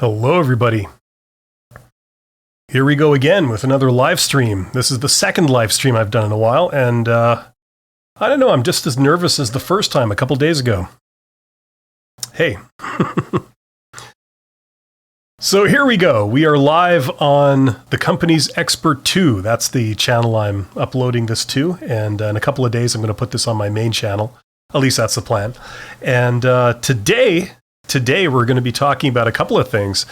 Hello, everybody. Here we go again with another live stream. This is the second live stream I've done in a while, and I don't know, I'm just as nervous as the first time a couple days ago. Hey. So here we go. We are live on the Company's Expert 2. That's the channel I'm uploading this to, and in a couple of days I'm going to put this on my main channel. At least that's the plan. And Today we're going to be talking about a couple of things.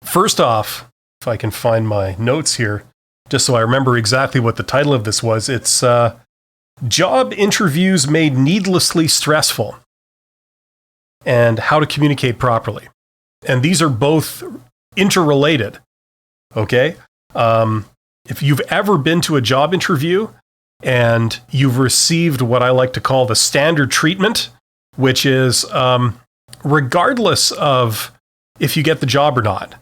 First off, if I can find my notes here, just so I remember exactly what the title of this was, it's Job Interviews Made Needlessly Stressful and How to Communicate Properly. And these are both interrelated, okay? If you've ever been to a job interview and you've received what I like to call the standard treatment, which is regardless of if you get the job or not.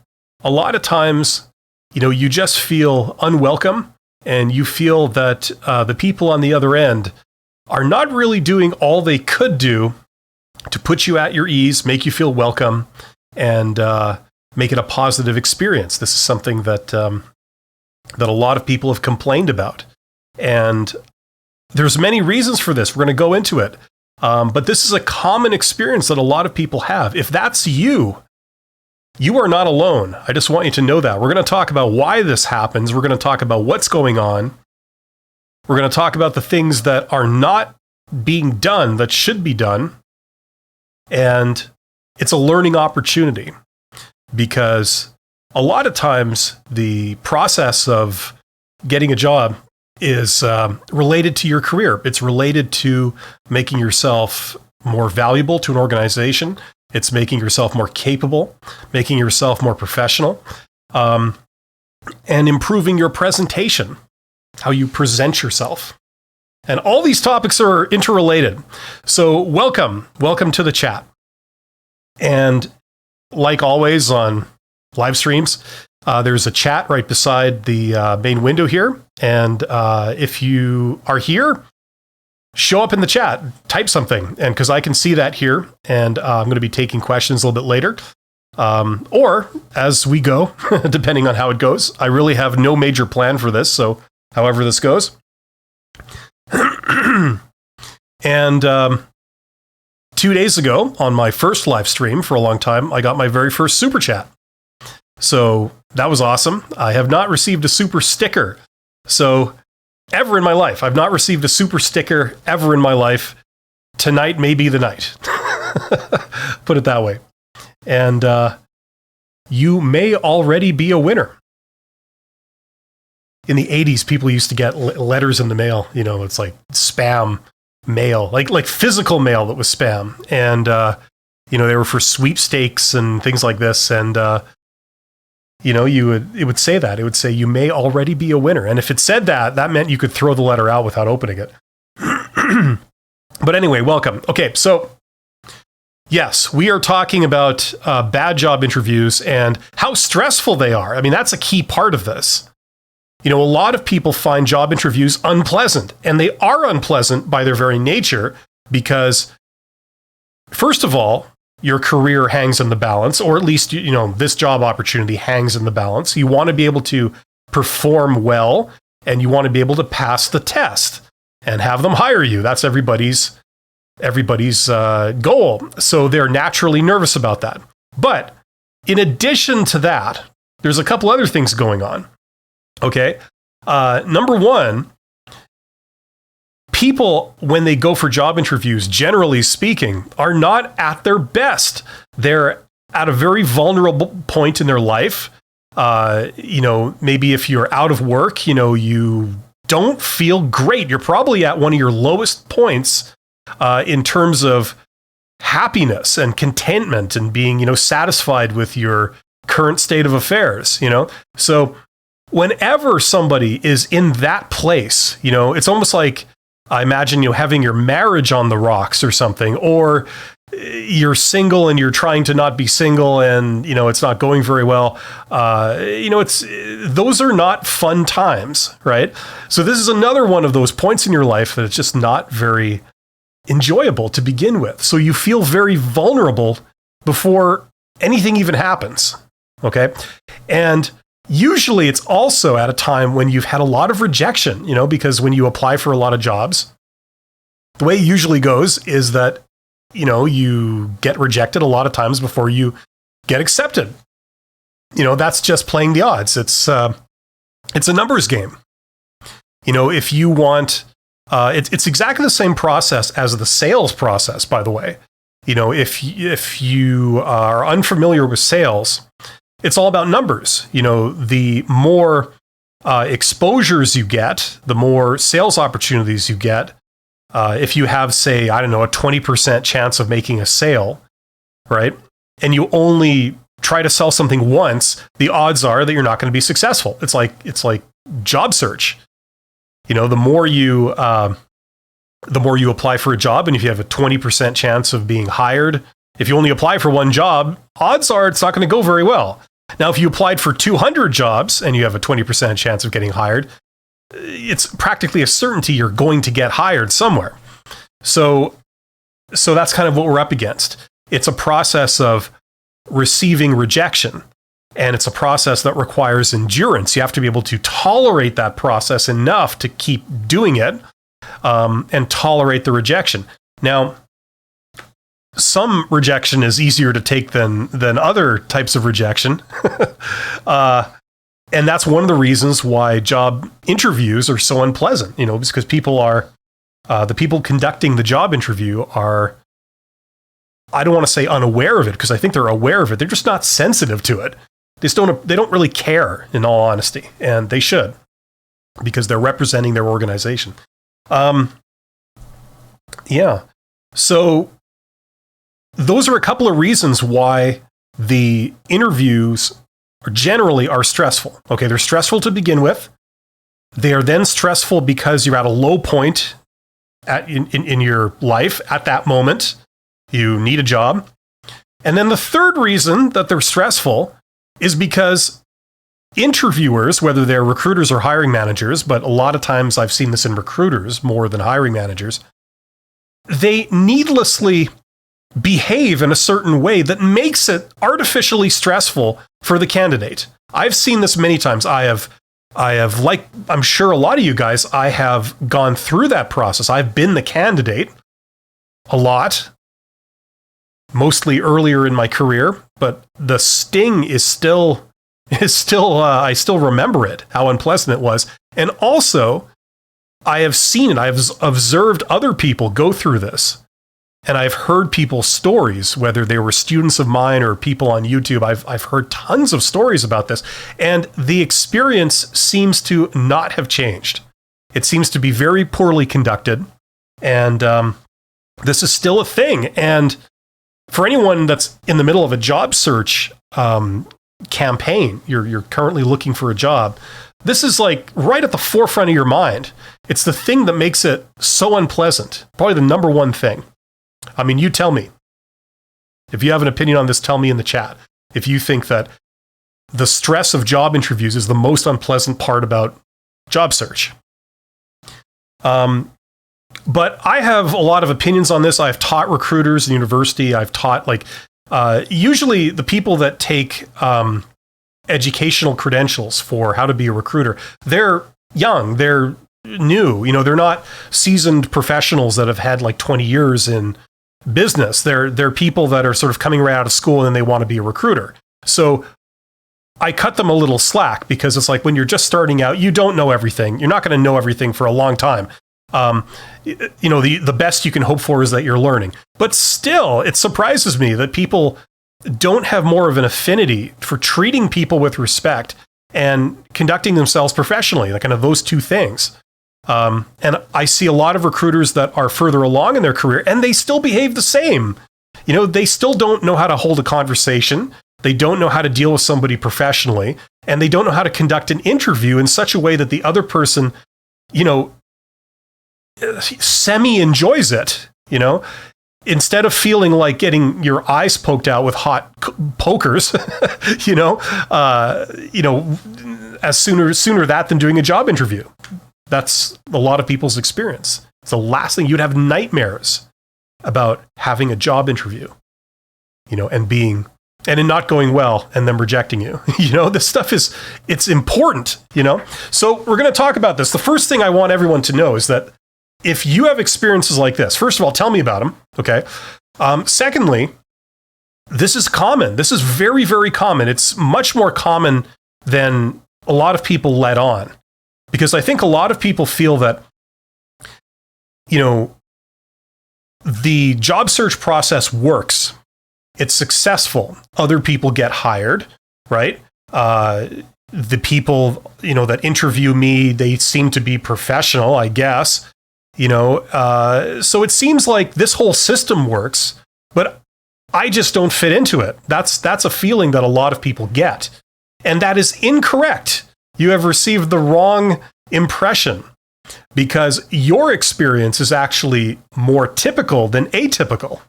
A lot of times, you just feel unwelcome and you feel that the people on the other end are not really doing all they could do to put you at your ease, make you feel welcome, and make it a positive experience. This is something that that a lot of people have complained about. And there's many reasons for this. We're going to go into it. But this is a common experience that a lot of people have. If that's you, you are not alone. I just want you to know that. We're going to talk about why this happens. We're going to talk about what's going on. We're going to talk about the things that are not being done that should be done. And it's a learning opportunity because a lot of times the process of getting a job is related to your career. It's related to making yourself more valuable to an organization. It's making yourself more capable, making yourself more professional, and improving your presentation, how you present yourself. And all these topics are interrelated. So welcome to the chat. And like always on live streams, there's a chat right beside the main window here. And if you are here, show up in the chat, type something. And because I can see that here, and I'm going to be taking questions a little bit later. Or as we go, depending on how it goes. I really have no major plan for this. So however this goes. And 2 days ago, on my first live stream for a long time, I got my very first super chat. So that was awesome. I have not received a super sticker. So ever in my life, I've not received a super sticker ever in my life. Tonight may be the night. Put it that way. And you may already be a winner. In the 80s, people used to get letters in the mail. It's like spam mail, like physical mail that was spam. And, they were for sweepstakes and things like this. And, it would say that. It would say, you may already be a winner. And if it said that, that meant you could throw the letter out without opening it. But anyway, welcome. Okay, so yes, we are talking about bad job interviews and how stressful they are. I mean, that's a key part of this. A lot of people find job interviews unpleasant, and they are unpleasant by their very nature because, first of all, your career hangs in the balance, or at least, this job opportunity hangs in the balance. You want to be able to perform well, and you want to be able to pass the test and have them hire you. That's everybody's goal. So they're naturally nervous about that. But in addition to that, there's a couple other things going on. Okay. Number one, people, when they go for job interviews, generally speaking, are not at their best. They're at a very vulnerable point in their life. Maybe if you're out of work, you don't feel great. You're probably at one of your lowest points in terms of happiness and contentment and being, satisfied with your current state of affairs, So whenever somebody is in that place, it's almost like, I imagine having your marriage on the rocks or something, or you're single and you're trying to not be single and, it's not going very well. Those are not fun times, right? So this is another one of those points in your life that it's just not very enjoyable to begin with. So you feel very vulnerable before anything even happens. Okay. And usually it's also at a time when you've had a lot of rejection, because when you apply for a lot of jobs, the way it usually goes is that, you get rejected a lot of times before you get accepted. That's just playing the odds. It's a numbers game. If you want, it's exactly the same process as the sales process, by the way. If you are unfamiliar with sales, it's all about numbers. The more exposures you get, the more sales opportunities you get. If you have, say, a 20% chance of making a sale, right? And you only try to sell something once, the odds are that you're not going to be successful. It's like job search. The more you apply for a job, and if you have a 20% chance of being hired, if you only apply for one job, odds are it's not going to go very well. Now, if you applied for 200 jobs and you have a 20% chance of getting hired, it's practically a certainty you're going to get hired somewhere. So that's kind of what we're up against. It's a process of receiving rejection, and it's a process that requires endurance. You have to be able to tolerate that process enough to keep doing it, and tolerate the rejection. Now, some rejection is easier to take than other types of rejection. And that's one of the reasons why job interviews are so unpleasant, because the people conducting the job interview are, I don't want to say unaware of it, because I think they're aware of it. They're just not sensitive to it. They don't really care, in all honesty, and they should, because they're representing their organization. Yeah. So those are a couple of reasons why the interviews generally are stressful. Okay, they're stressful to begin with. They are then stressful because you're at a low point in your life at that moment. You need a job. And then the third reason that they're stressful is because interviewers, whether they're recruiters or hiring managers, but a lot of times I've seen this in recruiters more than hiring managers, they needlessly behave in a certain way that makes it artificially stressful for the candidate. I've seen this many times. I have, like I'm sure a lot of you guys, I have gone through that process. I've been the candidate a lot, mostly earlier in my career, but the sting is still I still remember it, how unpleasant it was. And also, I have seen it. I've observed other people go through this. And I've heard people's stories, whether they were students of mine or people on YouTube. I've heard tons of stories about this. And the experience seems to not have changed. It seems to be very poorly conducted. And this is still a thing. And for anyone that's in the middle of a job search campaign, you're currently looking for a job, this is like right at the forefront of your mind. It's the thing that makes it so unpleasant. Probably the number one thing. I mean, you tell me. If you have an opinion on this, tell me in the chat. If you think that the stress of job interviews is the most unpleasant part about job search. But I have a lot of opinions on this. I've taught recruiters in university. I've taught usually the people that take educational credentials for how to be a recruiter, they're young, they're new, they're not seasoned professionals that have had like 20 years in business. They're people that are sort of coming right out of school and they want to be a recruiter. So I cut them a little slack because it's like when you're just starting out, you don't know everything. You're not going to know everything for a long time. The best you can hope for is that you're learning. But still, it surprises me that people don't have more of an affinity for treating people with respect and conducting themselves professionally, like kind of those two things. And I see a lot of recruiters that are further along in their career and they still behave the same. They still don't know how to hold a conversation. They don't know how to deal with somebody professionally, and they don't know how to conduct an interview in such a way that the other person, semi-enjoys it, instead of feeling like getting your eyes poked out with hot pokers, as sooner that than doing a job interview. That's a lot of people's experience. It's the last thing. You'd have nightmares about having a job interview, and being and in not going well and them rejecting you. This stuff it's important, So we're going to talk about this. The first thing I want everyone to know is that if you have experiences like this, first of all, tell me about them. Okay. Secondly, this is common. This is very, very common. It's much more common than a lot of people let on, because I think a lot of people feel that, the job search process works. It's successful. Other people get hired, right? The people, that interview me, they seem to be professional, I guess. So it seems like this whole system works, but I just don't fit into it. That's a feeling that a lot of people get. And that is incorrect. You have received the wrong impression, because your experience is actually more typical than atypical.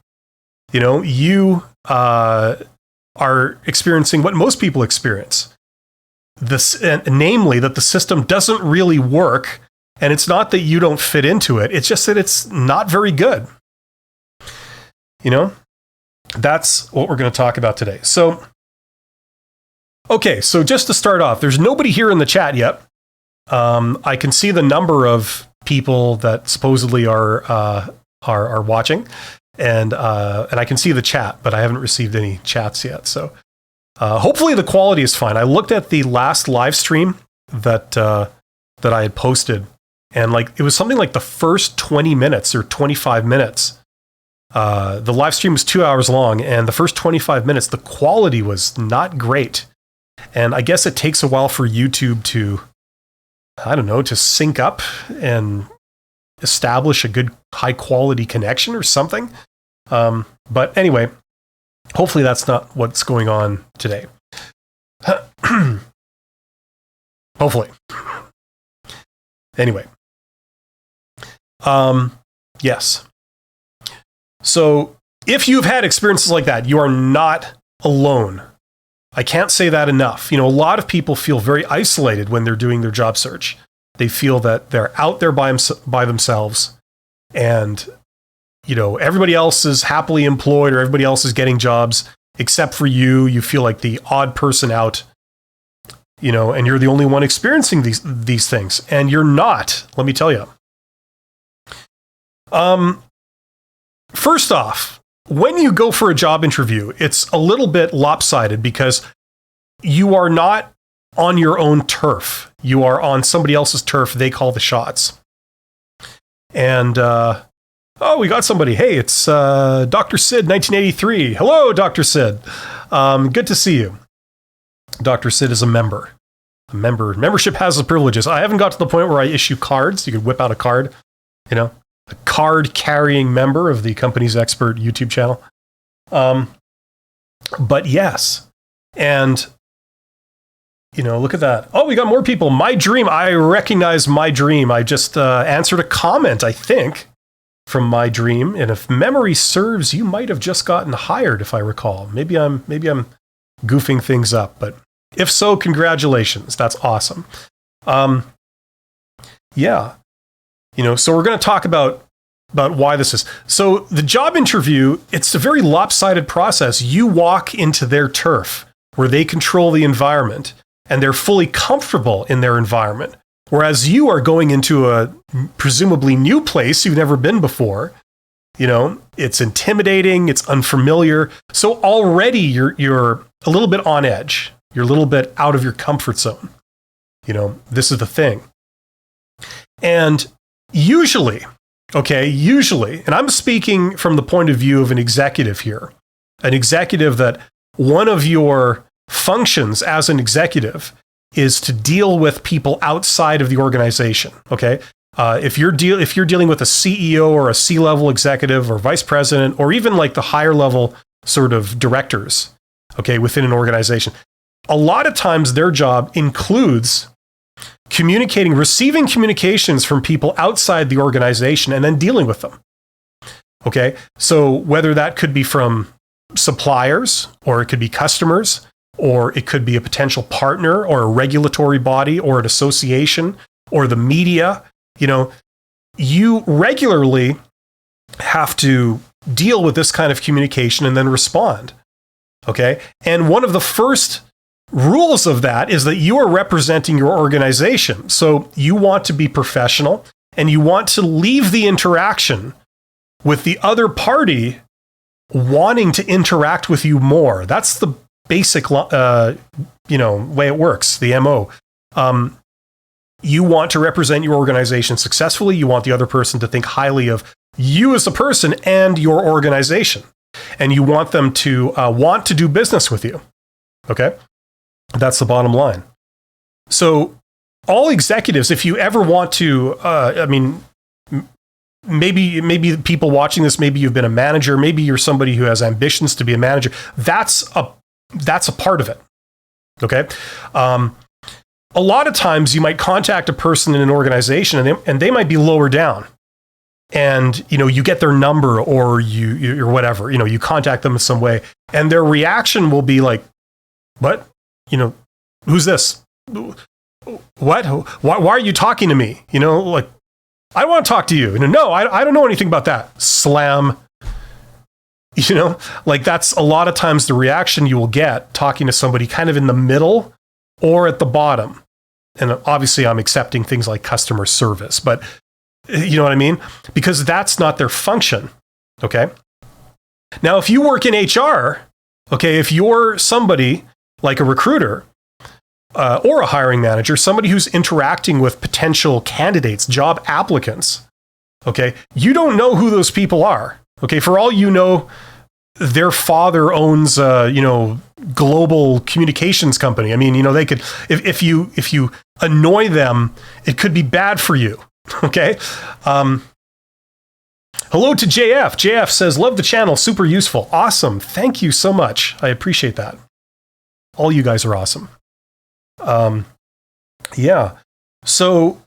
You are experiencing what most people experience. Namely, that the system doesn't really work. And it's not that you don't fit into it. It's just that it's not very good. That's what we're going to talk about today. So, okay. So just to start off, there's nobody here in the chat yet. I can see the number of people that supposedly are watching, and I can see the chat, but I haven't received any chats yet. So, hopefully the quality is fine. I looked at the last live stream that I had posted. And it was something like the first 20 minutes or 25 minutes. The live stream was 2 hours long, and the first 25 minutes, the quality was not great. And I guess it takes a while for YouTube to sync up and establish a good high quality connection or something. But anyway, hopefully that's not what's going on today. Hopefully. Anyway. Yes. So if you've had experiences like that, you are not alone. I can't say that enough. A lot of people feel very isolated when they're doing their job search. They feel that they're out there by themselves, and, everybody else is happily employed or everybody else is getting jobs except for you. You feel like the odd person out, and you're the only one experiencing these things, and you're not, let me tell you. First off, when you go for a job interview, it's a little bit lopsided because you are not on your own turf. You are on somebody else's turf. They call the shots. And, we got somebody. Hey, it's Dr. Sid, 1983. Hello, Dr. Sid. Good to see you. Dr. Sid is a member. Membership has the privileges. I haven't got to the point where I issue cards. You could whip out a card, a card-carrying member of the Company's Expert YouTube channel. But yes. And, look at that. Oh, we got more people. My dream. I recognize my dream. I just answered a comment, I think, from my dream. And if memory serves, you might have just gotten hired, if I recall. Maybe I'm goofing things up, but if so, congratulations. That's awesome. Yeah. So we're going to talk about why this is. So the job interview, it's a very lopsided process. You walk into their turf where they control the environment and they're fully comfortable in their environment. Whereas you are going into a presumably new place you've never been before. It's intimidating, it's unfamiliar. So already you're a little bit on edge. You're a little bit out of your comfort zone. This is the thing. And usually, and I'm speaking from the point of view of an executive here, an executive that one of your functions as an executive is to deal with people outside of the organization. Okay. If you're dealing with a CEO or a C-level executive or vice president, or even like the higher level sort of directors, okay, within an organization, a lot of times their job includes receiving communications from people outside the organization and then dealing with them. Okay. So whether that could be from suppliers, or it could be customers, or it could be a potential partner or a regulatory body or an association or the media, you regularly have to deal with this kind of communication and then respond. Okay. And one of the first rules of that is that you are representing your organization. So you want to be professional and you want to leave the interaction with the other party wanting to interact with you more. That's the basic, way it works, the MO. You want to represent your organization successfully. You want the other person to think highly of you as a person and your organization. And you want them to want to do business with you. Okay? That's the bottom line. So all executives, if you ever want to, maybe people watching this, maybe you've been a manager, maybe you're somebody who has ambitions to be a manager. That's a part of it. Okay. A lot of times you might contact a person in an organization and they might be lower down, and you get their number or or whatever, you contact them in some way, and their reaction will be like, what? Who's this? What? Why are you talking to me? Like, I want to talk to you. No, I don't know anything about that. Slam. Like that's a lot of times the reaction you will get talking to somebody kind of in the middle or at the bottom. And obviously I'm accepting things like customer service, but you know what I mean? Because that's not their function. Okay. Now, if you work in HR, okay, if you're somebody like a recruiter or a hiring manager, somebody who's interacting with potential candidates, job applicants, okay, you don't know who those people are. Okay, for all you know, their father owns global communications company. I mean, they could, if you annoy them, it could be bad for you. Okay. Hello to JF. JF says, love the channel. Super useful. Awesome. Thank you so much. I appreciate that. All you guys are awesome. Yeah. So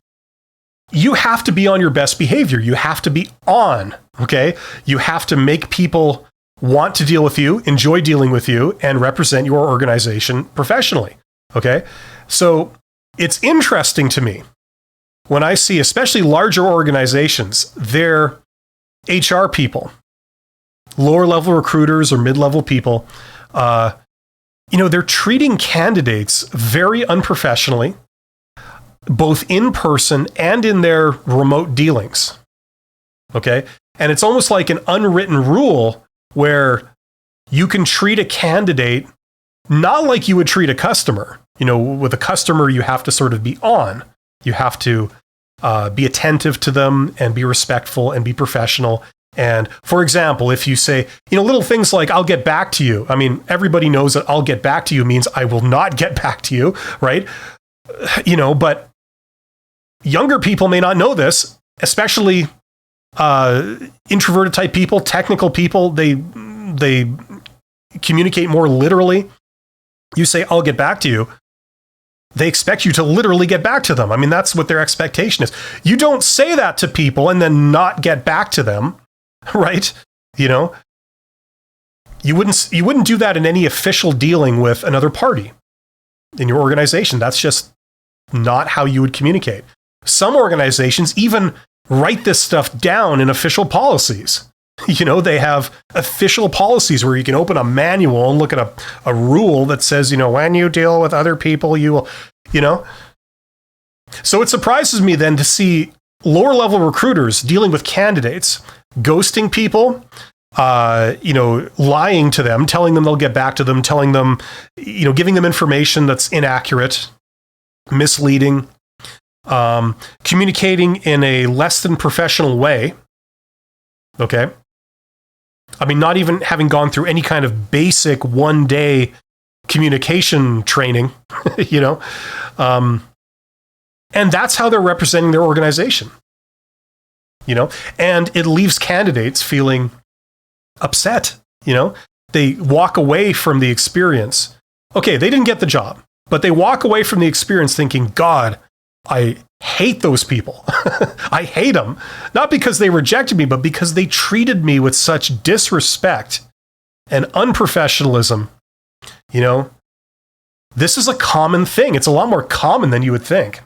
you have to be on your best behavior. You have to be on. Okay. You have to make people want to deal with you, enjoy dealing with you, and represent your organization professionally. Okay. So it's interesting to me when I see, especially larger organizations, their HR people, lower level recruiters or mid-level people, they're treating candidates very unprofessionally, both in person and in their remote dealings. Okay. And it's almost like an unwritten rule where you can treat a candidate not like you would treat a customer. With a customer, you have to sort of be on. You have to be attentive to them and be respectful and be professional. And for example, if you say, little things like, I'll get back to you. I mean, everybody knows that I'll get back to you means I will not get back to you, right? But younger people may not know this, especially introverted type people, technical people. They communicate more literally. You say, I'll get back to you. They expect you to literally get back to them. I mean, that's what their expectation is. You don't say that to people and then not get back to them, right? You wouldn't do that in any official dealing with another party in your organization. That's just not how you would communicate. Some organizations even write this stuff down in official policies. They have official policies where you can open a manual and look at a rule that says, when you deal with other people, you will, So it surprises me then to see lower level recruiters dealing with candidates, ghosting people, lying to them, telling them they'll get back to them, telling them, giving them information that's inaccurate, misleading, communicating in a less than professional way. Okay. I mean, not even having gone through any kind of basic one-day communication training, and that's how they're representing their organization, and it leaves candidates feeling upset. They walk away from the experience. Okay, they didn't get the job, but they walk away from the experience thinking, God, I hate those people. I hate them. Not because they rejected me, but because they treated me with such disrespect and unprofessionalism. This is a common thing. It's a lot more common than you would think.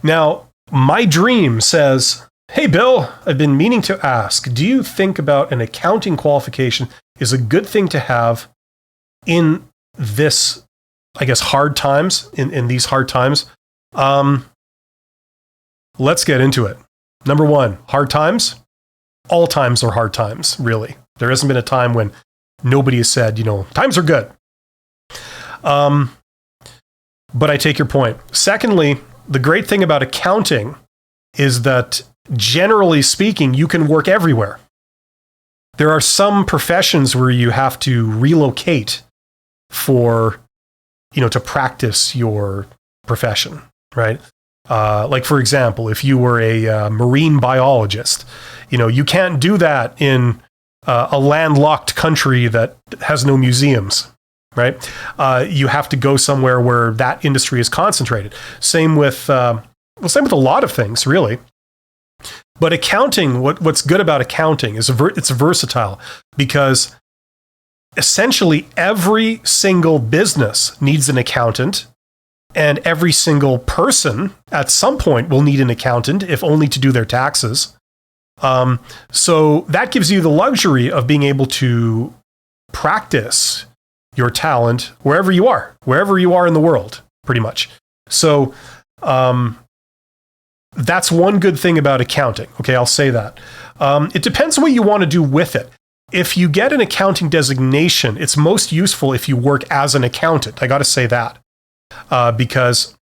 Now, my dream says, hey, Bill, I've been meaning to ask, do you think about an accounting qualification is a good thing to have in this, I guess, hard times, in these hard times. Let's get into it. Number one, hard times. All times are hard times, really. There hasn't been a time when nobody has said, times are good. But I take your point. Secondly, the great thing about accounting is that, generally speaking, you can work everywhere. There are some professions where you have to relocate for, to practice your profession, right? Like, for example, if you were a marine biologist, you can't do that in a landlocked country that has no museums, right? You have to go somewhere where that industry is concentrated. Same with a lot of things, really. But accounting, what's good about accounting is it's versatile, because essentially every single business needs an accountant, and every single person at some point will need an accountant, if only to do their taxes. So that gives you the luxury of being able to practice your talent wherever you are in the world, pretty much. So that's one good thing about accounting. Okay, I'll say that. It depends what you want to do with it. If you get an accounting designation, it's most useful if you work as an accountant. I got to say that. Because,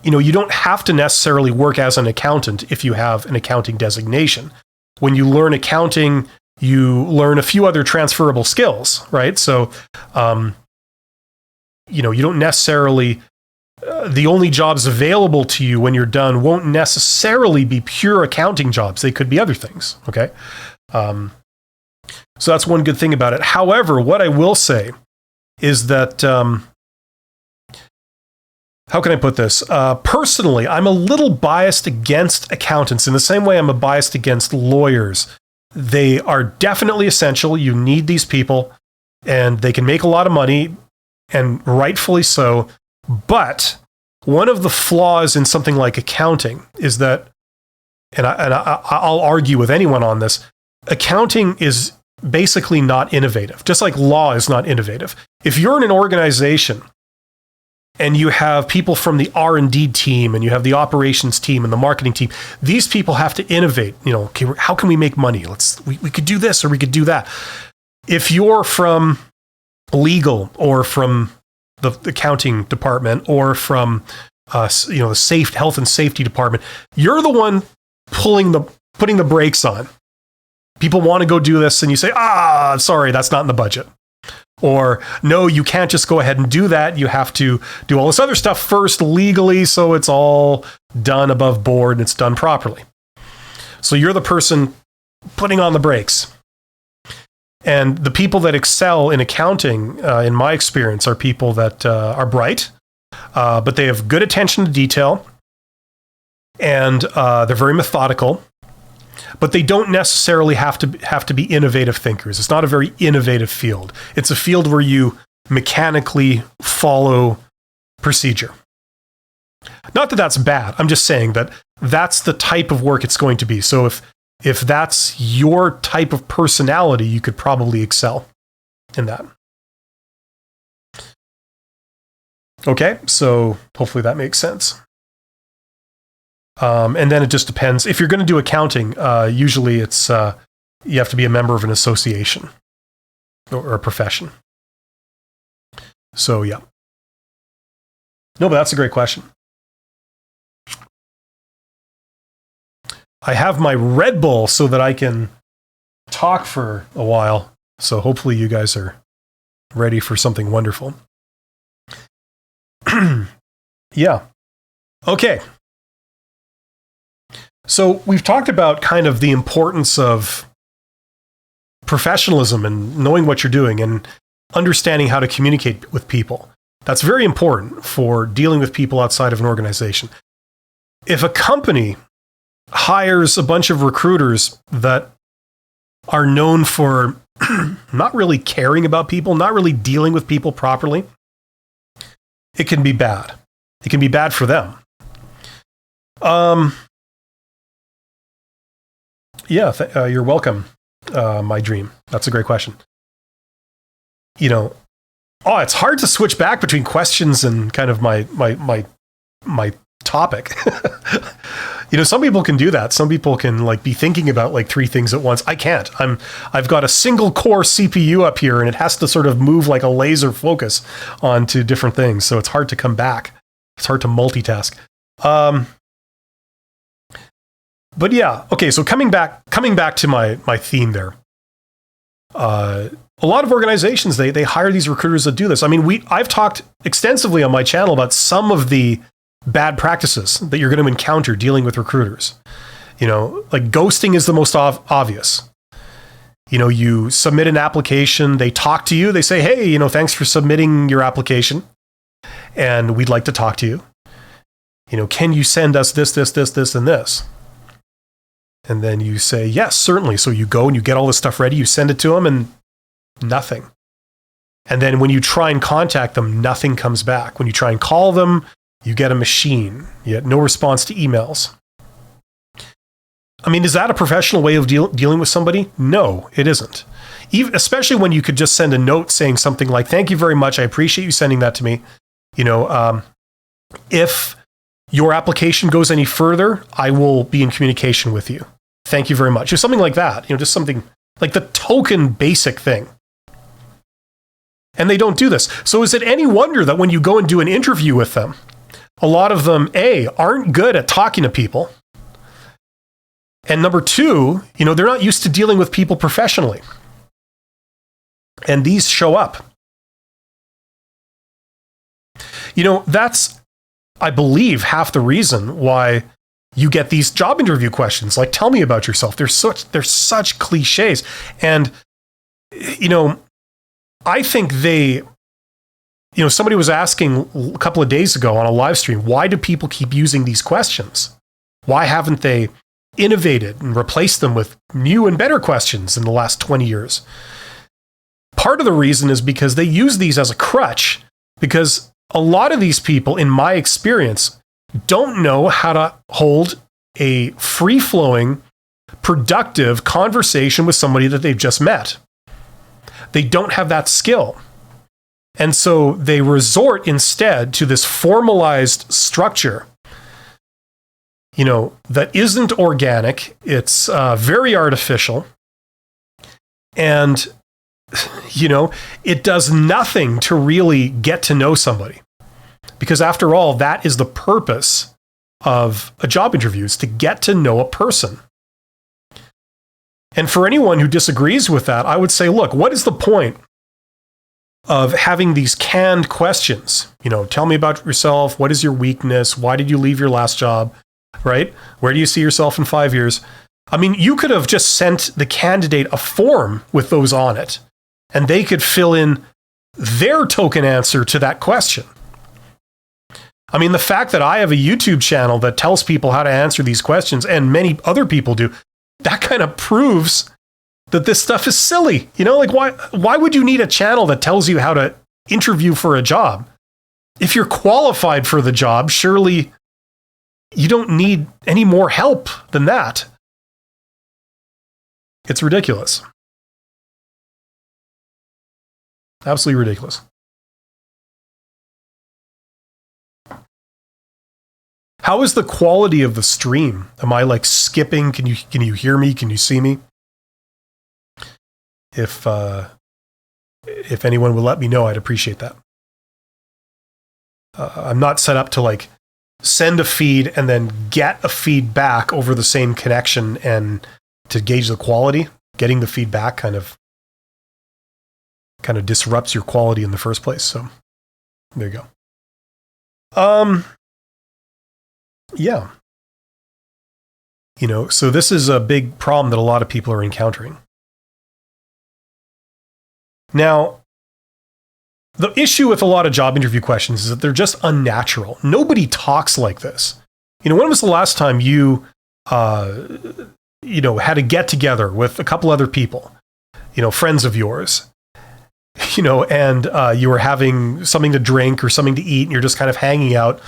you don't have to necessarily work as an accountant if you have an accounting designation. When you learn accounting, you learn a few other transferable skills, right? So, you don't necessarily, the only jobs available to you when you're done won't necessarily be pure accounting jobs. They could be other things, okay? So that's one good thing about it. However, what I will say is that, how can I put this? Personally, I'm a little biased against accountants in the same way I'm biased against lawyers. They are definitely essential. You need these people, and they can make a lot of money, and rightfully so. But one of the flaws in something like accounting is that, and I'll argue with anyone on this, accounting is basically not innovative, just like law is not innovative. If you're in an organization and you have people from the R&D team, and you have the operations team and the marketing team, these people have to innovate. Okay, how can we make money? We could do this or we could do that. If you're from legal, or from the accounting department, or from the health and safety department, you're the one putting the brakes on. People want to go do this, and you say, sorry, that's not in the budget. Or, no, you can't just go ahead and do that. You have to do all this other stuff first legally, so it's all done above board and it's done properly. So you're the person putting on the brakes. And the people that excel in accounting, in my experience, are people that are bright, but they have good attention to detail, and they're very methodical. But they don't necessarily have to be innovative thinkers. It's not a very innovative field. It's a field where you mechanically follow procedure. Not that that's bad. I'm just saying that that's the type of work it's going to be. So if that's your type of personality, you could probably excel in that. Okay, so hopefully that makes sense. And then it just depends. If you're going to do accounting, usually it's you have to be a member of an association or a profession. So yeah. No, but that's a great question. I have my Red Bull so that I can talk for a while. So hopefully you guys are ready for something wonderful. Yeah. Okay. So we've talked about kind of the importance of professionalism and knowing what you're doing and understanding how to communicate with people. That's very important for dealing with people outside of an organization. If a company hires a bunch of recruiters that are known for not really caring about people, not really dealing with people properly, it can be bad. It can be bad for them. Yeah, you're welcome, my dream. That's a great question. It's hard to switch back between questions and kind of my topic. Some people can do that. Some people can like be thinking about like three things at once. I can't. I've got a single core CPU up here and it has to sort of move like a laser focus onto different things. So it's hard to come back. It's hard to multitask. But yeah, okay, so coming back to my theme there. A lot of organizations, they hire these recruiters that do this. I mean, I've talked extensively on my channel about some of the bad practices that you're going to encounter dealing with recruiters. Like ghosting is the most obvious. You submit an application, they talk to you, they say, hey, thanks for submitting your application, and we'd like to talk to you. Can you send us this, and this? And then you say, yes, certainly. So you go and you get all this stuff ready, you send it to them, and nothing. And then when you try and contact them, nothing comes back. When you try and call them, you get a machine. You get no response to emails. I mean, is that a professional way of dealing with somebody? No, it isn't. Especially when you could just send a note saying something like, thank you very much, I appreciate you sending that to me. If your application goes any further, I will be in communication with you. Thank you very much. Or something like that. Just something like the token basic thing. And they don't do this. So is it any wonder that when you go and do an interview with them, a lot of them, A, aren't good at talking to people. And number two, they're not used to dealing with people professionally. And these show up. That's, I believe, half the reason why you get these job interview questions. Like, tell me about yourself. They're such cliches. And, I think somebody was asking a couple of days ago on a live stream, why do people keep using these questions? Why haven't they innovated and replaced them with new and better questions in the last 20 years? Part of the reason is because they use these as a crutch, because a lot of these people, in my experience, don't know how to hold a free-flowing, productive conversation with somebody that they've just met. They don't have that skill. And so they resort instead to this formalized structure, that isn't organic. It's very artificial. And, it does nothing to really get to know somebody. Because after all, that is the purpose of a job interview, is to get to know a person. And for anyone who disagrees with that, I would say, look, what is the point of having these canned questions? Tell me about yourself. What is your weakness? Why did you leave your last job? Right? Where do you see yourself in 5 years? I mean, you could have just sent the candidate a form with those on it, and they could fill in their token answer to that question. I mean, the fact that I have a YouTube channel that tells people how to answer these questions, and many other people do, that kind of proves that this stuff is silly. Like why would you need a channel that tells you how to interview for a job? If you're qualified for the job, surely you don't need any more help than that. It's ridiculous. Absolutely ridiculous. How is the quality of the stream? Am I like skipping? Can you hear me? Can you see me? If anyone would let me know, I'd appreciate that. I'm not set up to like send a feed and then get a feed back over the same connection, and to gauge the quality. Getting the feedback kind of disrupts your quality in the first place. So there you go. Yeah. So this is a big problem that a lot of people are encountering. Now, the issue with a lot of job interview questions is that they're just unnatural. Nobody talks like this. When was the last time you, had a get together with a couple other people, friends of yours, and you were having something to drink or something to eat, and you're just kind of hanging out,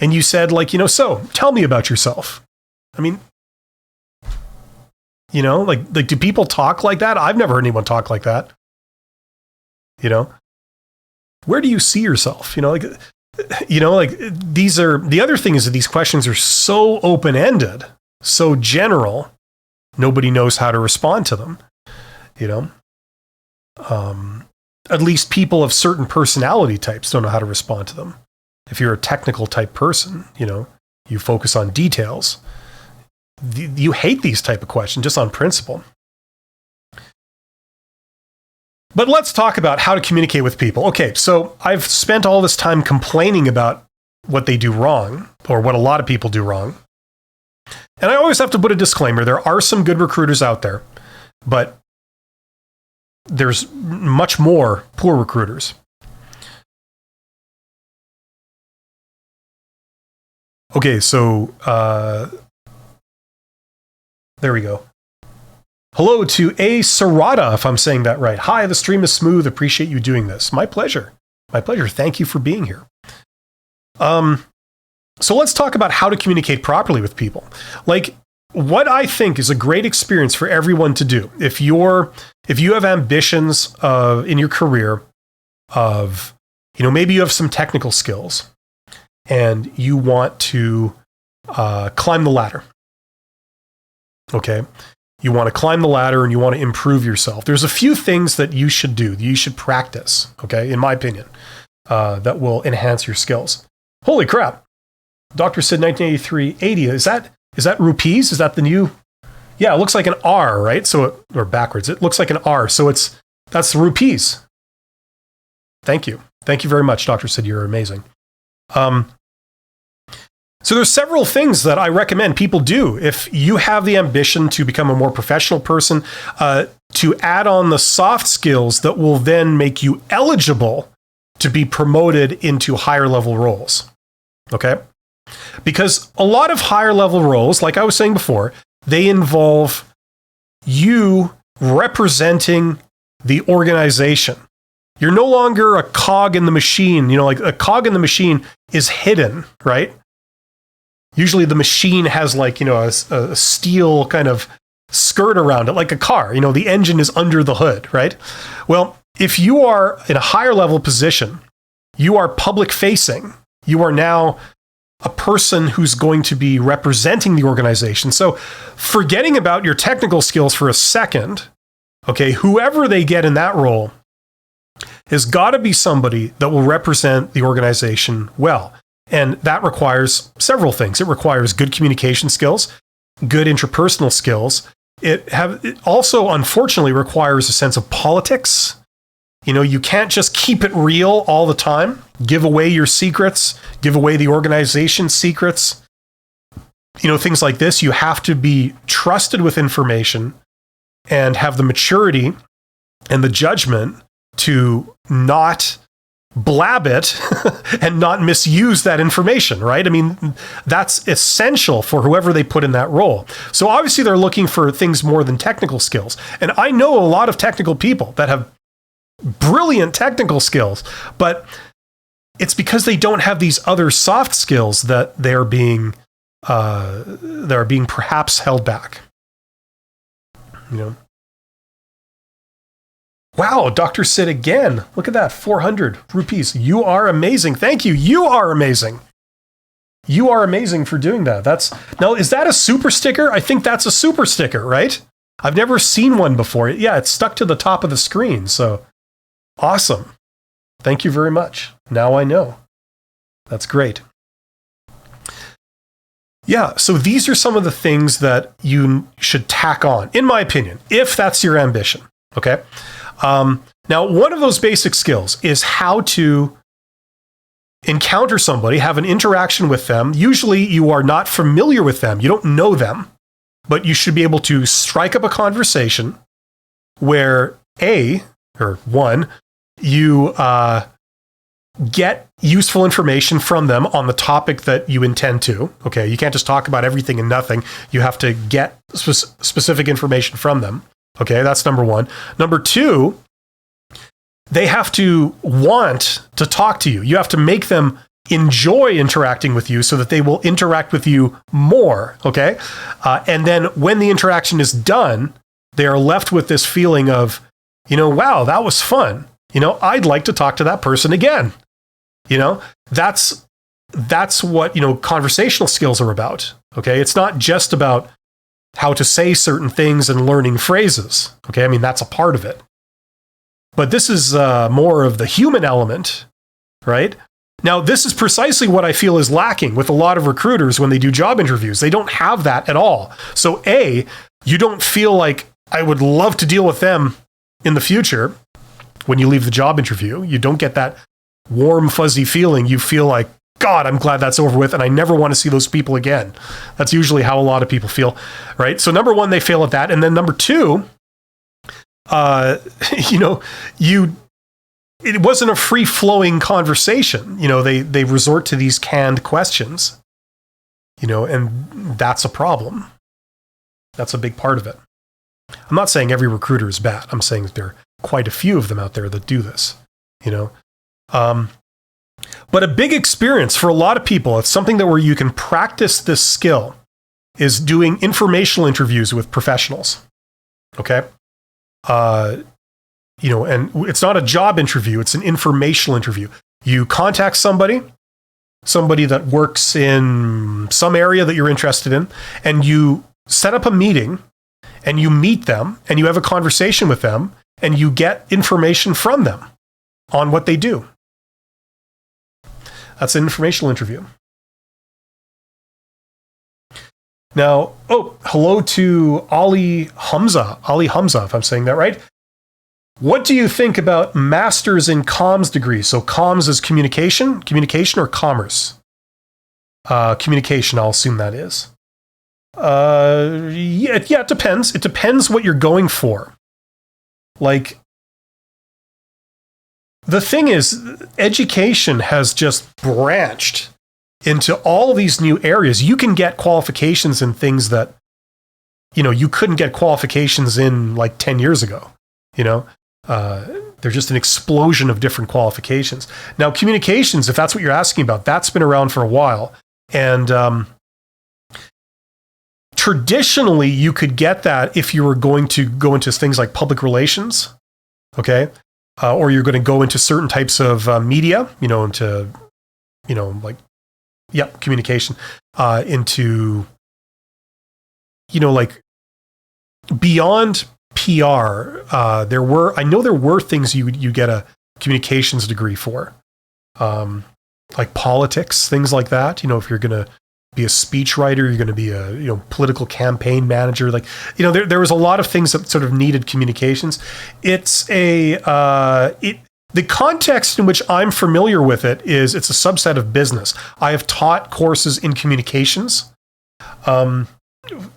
and you said like, so tell me about yourself. I mean, like do people talk like that? I've never heard anyone talk like that. You know, where do you see yourself? These are, the other thing is that these questions are so open-ended, so general, nobody knows how to respond to them. At least people of certain personality types don't know how to respond to them. If you're a technical type person, you focus on details. You hate these type of questions just on principle. But let's talk about how to communicate with people. Okay, so I've spent all this time complaining about what they do wrong, or what a lot of people do wrong. And I always have to put a disclaimer. There are some good recruiters out there, but there's much more poor recruiters. Okay, so there we go. Hello to A. Sarada, if I'm saying that right. Hi, the stream is smooth. Appreciate you doing this. My pleasure. My pleasure. Thank you for being here. So let's talk about how to communicate properly with people. Like, what I think is a great experience for everyone to do, if you have ambitions in your career of, maybe you have some technical skills and you want to climb the ladder. Okay. You want to climb the ladder and you want to improve yourself. There's a few things that you should do, that you should practice, okay, in my opinion, that will enhance your skills. Holy crap. Dr. Sid 1983, 80. Is that rupees? Is that the new? Yeah, it looks like an R, right? Or backwards. It looks like an R. So that's rupees. Thank you. Thank you very much, Dr. Sid. You're amazing. So there's several things that I recommend people do if you have the ambition to become a more professional person, to add on the soft skills that will then make you eligible to be promoted into higher level roles. Okay? Because a lot of higher level roles, like I was saying before, they involve you representing the organization. You're no longer a cog in the machine. Like a cog in the machine is hidden, right? Usually the machine has a steel kind of skirt around it, like a car. The engine is under the hood, right? Well, if you are in a higher level position, you are public facing. You are now a person who's going to be representing the organization. So forgetting about your technical skills for a second, okay, whoever they get in that role has got to be somebody that will represent the organization well. And that requires several things. It requires good communication skills, good interpersonal skills. It also, unfortunately, requires a sense of politics. You can't just keep it real all the time. Give away your secrets, give away the organization's secrets. Things like this. You have to be trusted with information and have the maturity and the judgment to not blab it and not misuse that information, right? I mean, that's essential for whoever they put in that role. So obviously they're looking for things more than technical skills. And I know a lot of technical people that have brilliant technical skills, but it's because they don't have these other soft skills that they're being perhaps held back. Wow, Dr. Sid again. Look at that, 400 rupees. You are amazing. Thank you. You are amazing. You are amazing for doing that. Now, is that a super sticker? I think that's a super sticker, right? I've never seen one before. Yeah, it's stuck to the top of the screen. So awesome. Thank you very much. Now I know. That's great. Yeah, so these are some of the things that you should tack on, in my opinion, if that's your ambition. Okay. Now, one of those basic skills is how to encounter somebody, have an interaction with them. Usually you are not familiar with them. You don't know them, but you should be able to strike up a conversation where you get useful information from them on the topic that you intend to. Okay. You can't just talk about everything and nothing. You have to get specific information from them. Okay, that's number one. Number two, they have to want to talk to you. You have to make them enjoy interacting with you so that they will interact with you more, okay? And then when the interaction is done, they are left with this feeling of, wow, that was fun. I'd like to talk to that person again. That's what, conversational skills are about. Okay. It's not just about how to say certain things and learning phrases. Okay. I mean, that's a part of it. But this is more of the human element, right? Now, this is precisely what I feel is lacking with a lot of recruiters when they do job interviews. They don't have that at all. So you don't feel like I would love to deal with them in the future when you leave the job interview. You don't get that warm, fuzzy feeling. You feel like, God, I'm glad that's over with, and I never want to see those people again. That's usually how a lot of people feel, right? So number one, they fail at that. And then number two, it wasn't a free-flowing conversation. They resort to these canned questions, and that's a problem. That's a big part of it. I'm not saying every recruiter is bad. I'm saying that there are quite a few of them out there that do this, But a big experience for a lot of people, it's something where you can practice this skill, is doing informational interviews with professionals. Okay? And it's not a job interview, it's an informational interview. You contact somebody that works in some area that you're interested in, and you set up a meeting, and you meet them, and you have a conversation with them, and you get information from them on what they do. That's an informational interview. Now, hello to Ali Hamza, if I'm saying that right. What do you think about masters in comms degrees? So comms is communication or commerce? Communication, I'll assume that is. It depends. It depends what you're going for. Like, the thing is, education has just branched into all these new areas. You can get qualifications in things that, you couldn't get qualifications in like 10 years ago, There's just an explosion of different qualifications. Now, communications, if that's what you're asking about, that's been around for a while. And traditionally, you could get that if you were going to go into things like public relations, okay? Or you're going to go into certain types of media, communication, into, beyond PR. There were things you get a communications degree for, like politics, things like that. If you're going to be a speechwriter, you're going to be a political campaign manager. There was a lot of things that sort of needed communications. It's the context in which I'm familiar with it is it's a subset of business. I have taught courses in communications,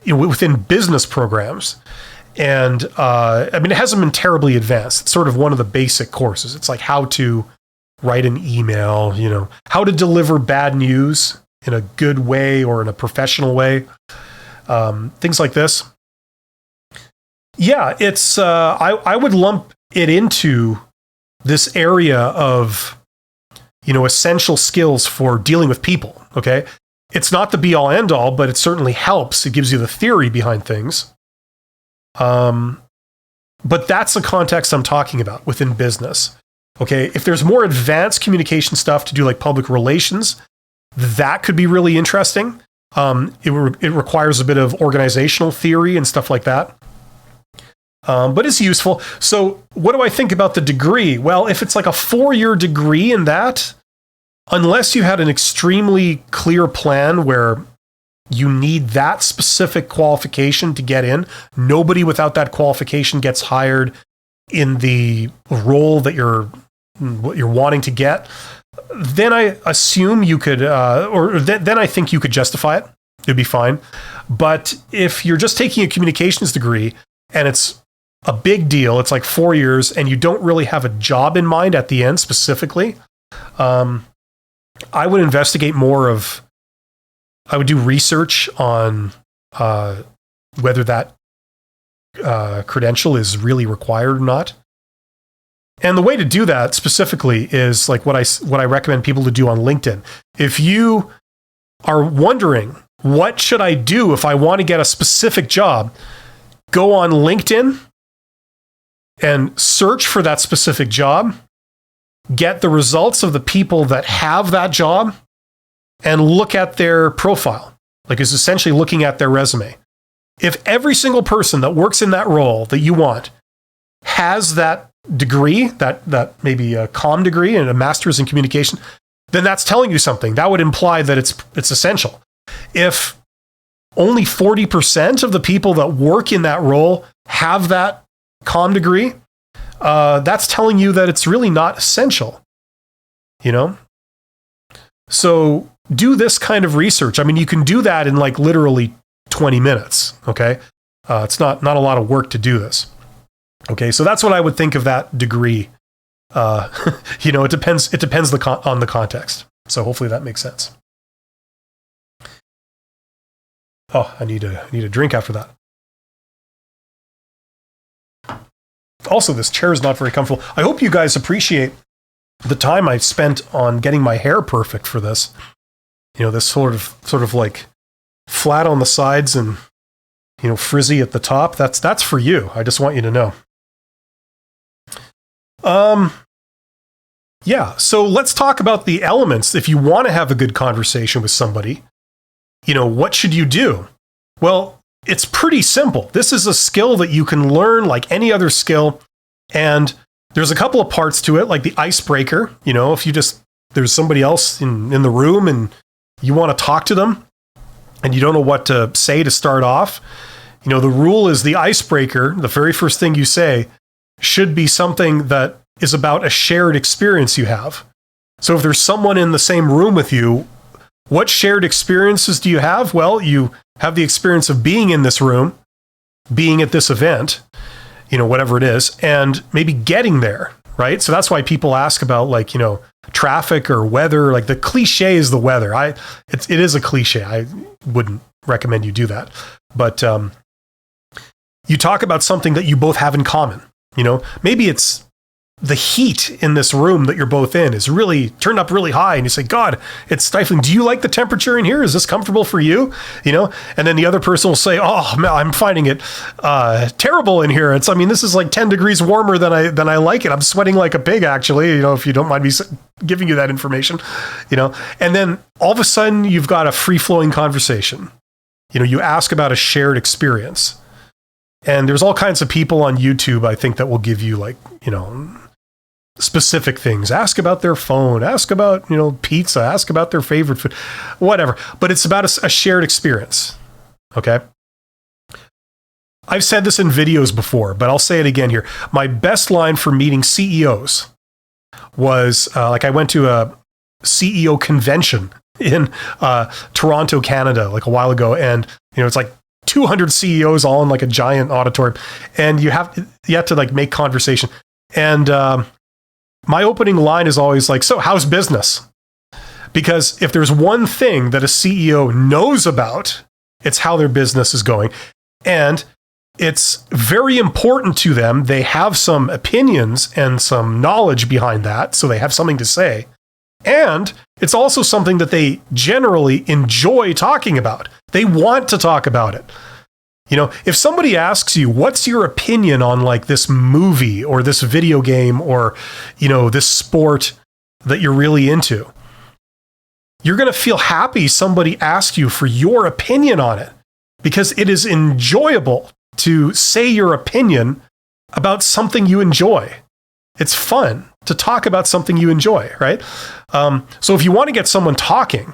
within business programs. And it hasn't been terribly advanced. It's sort of one of the basic courses. It's like how to write an email, how to deliver bad news in a good way or in a professional way, things like this. Yeah, it's I would lump it into this area of essential skills for dealing with people. Okay, it's not the be all end all, but it certainly helps. It gives you the theory behind things. But that's the context I'm talking about within business. Okay, if there's more advanced communication stuff to do, like public relations, that could be really interesting. It requires a bit of organizational theory and stuff like that. But it's useful. So what do I think about the degree? Well, if it's like a 4-year degree in that, unless you had an extremely clear plan where you need that specific qualification to get in, nobody without that qualification gets hired in the role that you're wanting to get, then I assume you could, then I think you could justify it. It'd be fine. But if you're just taking a communications degree and it's a big deal, it's like 4 years, and you don't really have a job in mind at the end specifically, I would investigate more of, I would do research on whether that credential is really required or not. And the way to do that specifically is like what I recommend people to do on LinkedIn. If you are wondering, what should I do if I want to get a specific job, go on LinkedIn and search for that specific job, get the results of the people that have that job, and look at their profile. Like, it's essentially looking at their resume. If every single person that works in that role that you want has that degree, that maybe a comm degree and a master's in communication, then that's telling you something. That would imply that it's essential. If only 40% of the people that work in that role have that comm degree, that's telling you that it's really not essential, So do this kind of research. I mean, you can do that in like literally 20 minutes, okay? It's not a lot of work to do this. Okay, so that's what I would think of that degree. It depends on the context. So hopefully that makes sense. Oh, I need a drink after that. Also, this chair is not very comfortable. I hope you guys appreciate the time I spent on getting my hair perfect for this. This sort of like flat on the sides and frizzy at the top. That's for you. I just want you to know. Yeah, so let's talk about the elements. If you want to have a good conversation with somebody, what should you do? Well, it's pretty simple. This is a skill that you can learn like any other skill. And there's a couple of parts to it, like the icebreaker. If there's somebody else in the room and you want to talk to them and you don't know what to say to start off, the rule is the icebreaker, the very first thing you say, should be something that is about a shared experience you have. So if there's someone in the same room with you, what shared experiences do you have? Well, you have the experience of being in this room, being at this event, whatever it is, and maybe getting there, right? So that's why people ask about like, traffic or weather. Like the cliche is the weather. It is a cliche. I wouldn't recommend you do that. But you talk about something that you both have in common. Maybe it's the heat in this room that you're both in is really turned up really high, and you say, God, it's stifling. Do you like the temperature in here? Is this comfortable for you? And then the other person will say, oh man, I'm finding it terrible in here. This is like 10 degrees warmer than I like it. I'm sweating like a pig, actually, if you don't mind me giving you that information, and then all of a sudden you've got a free-flowing conversation. You ask about a shared experience. And there's all kinds of people on YouTube, I think, that will give you like, specific things. Ask about their phone, ask about, pizza, ask about their favorite food, whatever. But it's about a shared experience. Okay. I've said this in videos before, but I'll say it again here. My best line for meeting CEOs was I went to a CEO convention in Toronto, Canada, like a while ago. And, it's like 200 CEOs all in like a giant auditorium, and you have to like make conversation. And my opening line is always like, so how's business? Because if there's one thing that a CEO knows about, it's how their business is going. And it's very important to them. They have some opinions and some knowledge behind that, so they have something to say. And it's also something that they generally enjoy talking about. They want to talk about it. If somebody asks you, what's your opinion on like this movie or this video game or, this sport that you're really into, you're going to feel happy somebody asked you for your opinion on it, because it is enjoyable to say your opinion about something you enjoy. It's fun to talk about something you enjoy, right? So if you want to get someone talking,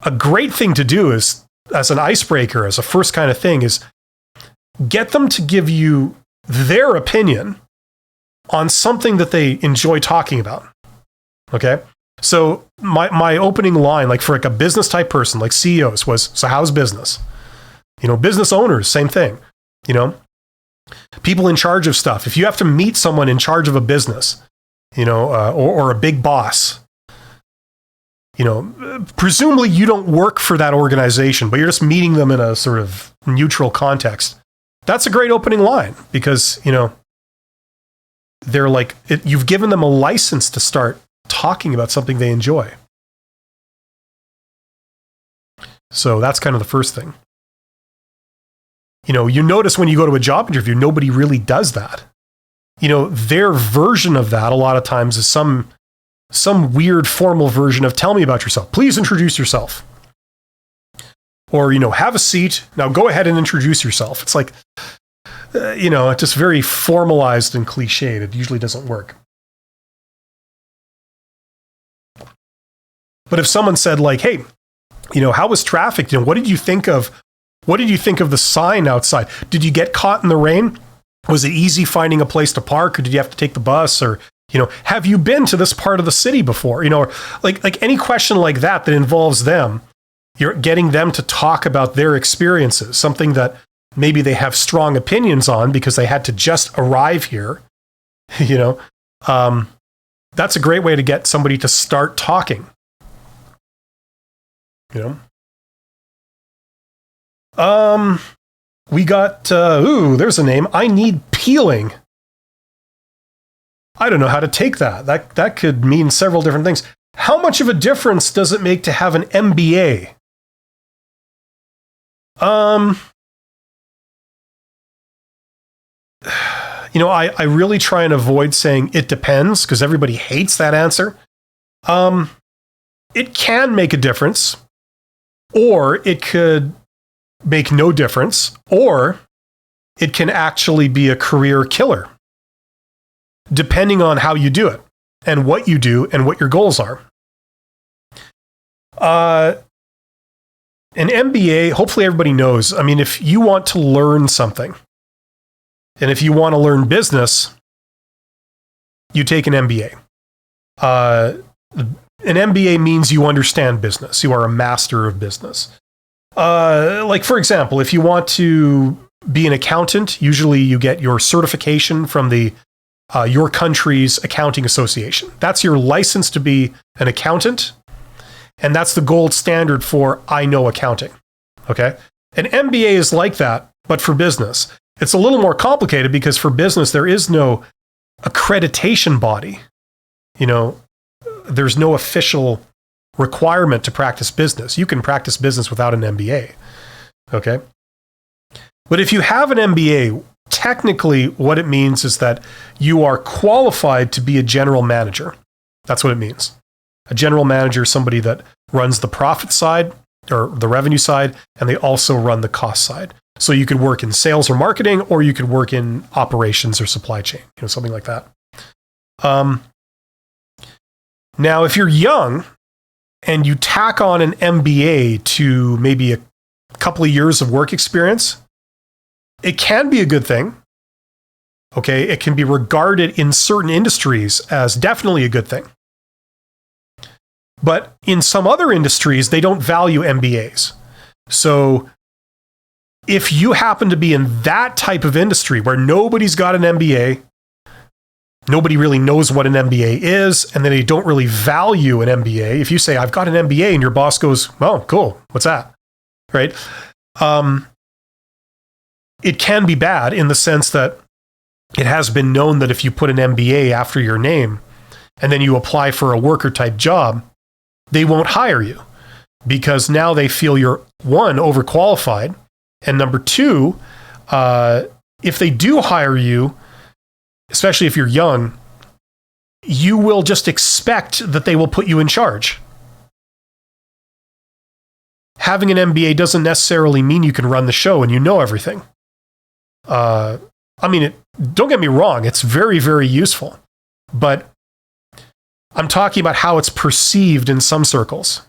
a great thing to do is, as an icebreaker, as a first kind of thing, is get them to give you their opinion on something that they enjoy talking about. Okay? So my opening line, like for like a business type person, like CEOs, was, so how's business? Business owners, same thing. People in charge of stuff. If you have to meet someone in charge of a business, or a big boss, presumably you don't work for that organization, but you're just meeting them in a sort of neutral context. That's a great opening line, because, they're like, you've given them a license to start talking about something they enjoy. So that's kind of the first thing. You notice when you go to a job interview, nobody really does that. their version of that a lot of times is some weird formal version of tell me about yourself. Please introduce yourself. Or, have a seat. Now go ahead and introduce yourself. It's like, it's just very formalized and cliched. It usually doesn't work. But if someone said like, hey, how was traffic? What did you think of the sign outside? Did you get caught in the rain? Was it easy finding a place to park, or did you have to take the bus? Or, have you been to this part of the city before? Or like any question like that involves them. You're getting them to talk about their experiences, something that maybe they have strong opinions on because they had to just arrive here. That's a great way to get somebody to start talking. We got, there's a name. I need peeling. I don't know how to take that. That could mean several different things. How much of a difference does it make to have an MBA? I really try and avoid saying it depends because everybody hates that answer. It can make a difference, or it could make no difference, or it can actually be a career killer, depending on how you do it and what you do and what your goals are. An MBA, hopefully everybody knows, if you want to learn something, and if you want to learn business, you take an MBA. An MBA means you understand business. You are a master of business. Like, for example, if you want to be an accountant, usually you get your certification from your country's accounting association. That's your license to be an accountant. And that's the gold standard for I know accounting. Okay? An MBA is like that, but for business. It's a little more complicated because for business, there is no accreditation body. There's no official requirement to practice business. You can practice business without an MBA. Okay? But if you have an MBA, technically what it means is that you are qualified to be a general manager. That's what it means. A general manager is somebody that runs the profit side or the revenue side, and they also run the cost side. So you could work in sales or marketing, or you could work in operations or supply chain, something like that. Now, if you're young and you tack on an MBA to maybe a couple of years of work experience, it can be a good thing. Okay, it can be regarded in certain industries as definitely a good thing. But in some other industries, they don't value MBAs. So if you happen to be in that type of industry where nobody's got an MBA, nobody really knows what an MBA is, and then they don't really value an MBA. If you say, I've got an MBA, and your boss goes, oh, cool, what's that? Right? It can be bad in the sense that it has been known that if you put an MBA after your name, and then you apply for a worker type job, they won't hire you because now they feel you're, one, overqualified, and number two, if they do hire you, especially if you're young, you will just expect that they will put you in charge. Having an MBA doesn't necessarily mean you can run the show and you know everything. Don't get me wrong, it's very, very useful, but I'm talking about how it's perceived in some circles.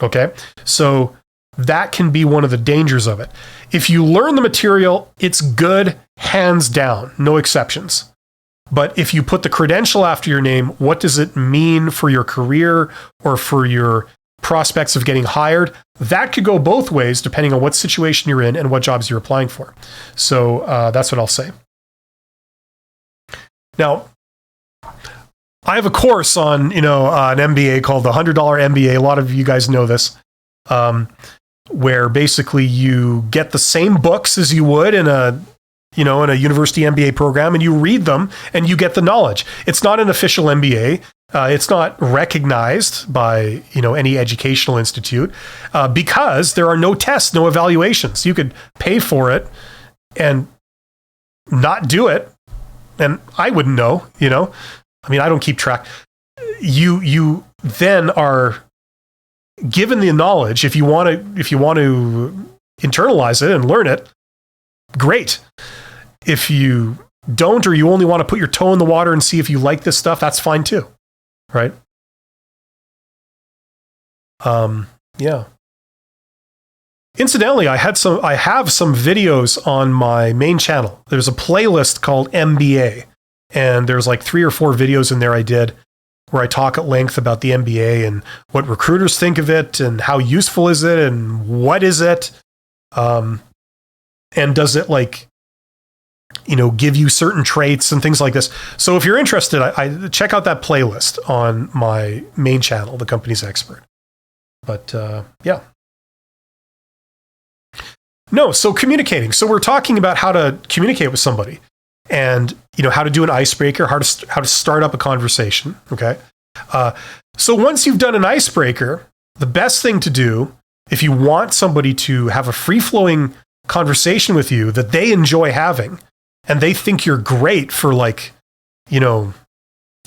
Okay? So that can be one of the dangers of it. If you learn the material, it's good, hands down, no exceptions. But if you put the credential after your name, what does it mean for your career or for your prospects of getting hired? That could go both ways depending on what situation you're in and what jobs you're applying for. So that's what I'll say. Now, I have a course on, an MBA called the $100 MBA. A lot of you guys know this, where basically you get the same books as you would in a university MBA program, and you read them and you get the knowledge. It's not an official MBA. It's not recognized by, any educational institute because there are no tests, no evaluations. You could pay for it and not do it, and I wouldn't know, I mean, I don't keep track. You then are given the knowledge. If you want to internalize it and learn it, great. If you don't, or you only want to put your toe in the water and see if you like this stuff, that's fine too, right? Yeah. Incidentally, I have some videos on my main channel. There's a playlist called MBA, and there's like 3 or 4 videos in there I did where I talk at length about the MBA and what recruiters think of it and how useful is it and what is it, and does it give you certain traits and things like this. So if you're interested, I check out that playlist on my main channel, The Company's Expert. But yeah. No, so communicating. So we're talking about how to communicate with somebody, and how to do an icebreaker, how to start up a conversation. Okay. So once you've done an icebreaker, the best thing to do, if you want somebody to have a free-flowing conversation with you that they enjoy having, and they think you're great for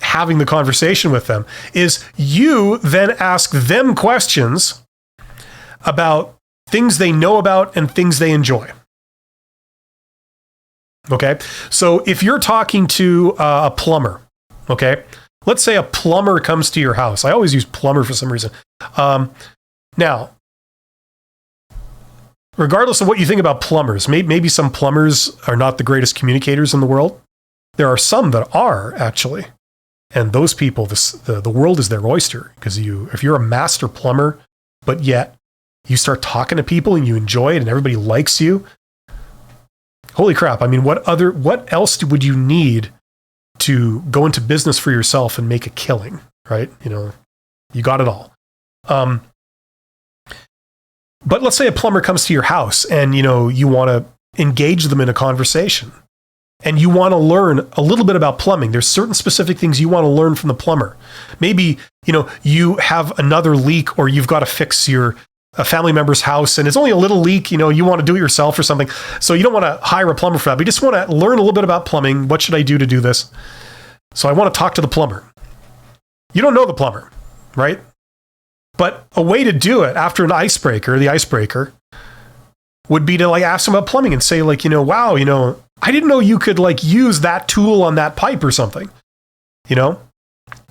having the conversation with them, is you then ask them questions about things they know about and things they enjoy. Okay. So if you're talking to a plumber, okay, let's say a plumber comes to your house. I always use plumber for some reason. Now, regardless of what you think about plumbers, maybe some plumbers are not the greatest communicators in the world. There are some that are, actually. And those people, the world is their oyster, because if you're a master plumber, but yet you start talking to people and you enjoy it and everybody likes you, holy crap. I mean, what else would you need to go into business for yourself and make a killing, right? You got it all. But let's say a plumber comes to your house and, you want to engage them in a conversation and you want to learn a little bit about plumbing. There's certain specific things you want to learn from the plumber. Maybe, you have another leak, or you've got to fix a family member's house and it's only a little leak, you want to do it yourself or something. So you don't want to hire a plumber for that, but you just want to learn a little bit about plumbing. What should I do to do this? So I want to talk to the plumber. You don't know the plumber, right? But a way to do it after the icebreaker would be to ask them about plumbing and say wow, I didn't know you could use that tool on that pipe or something.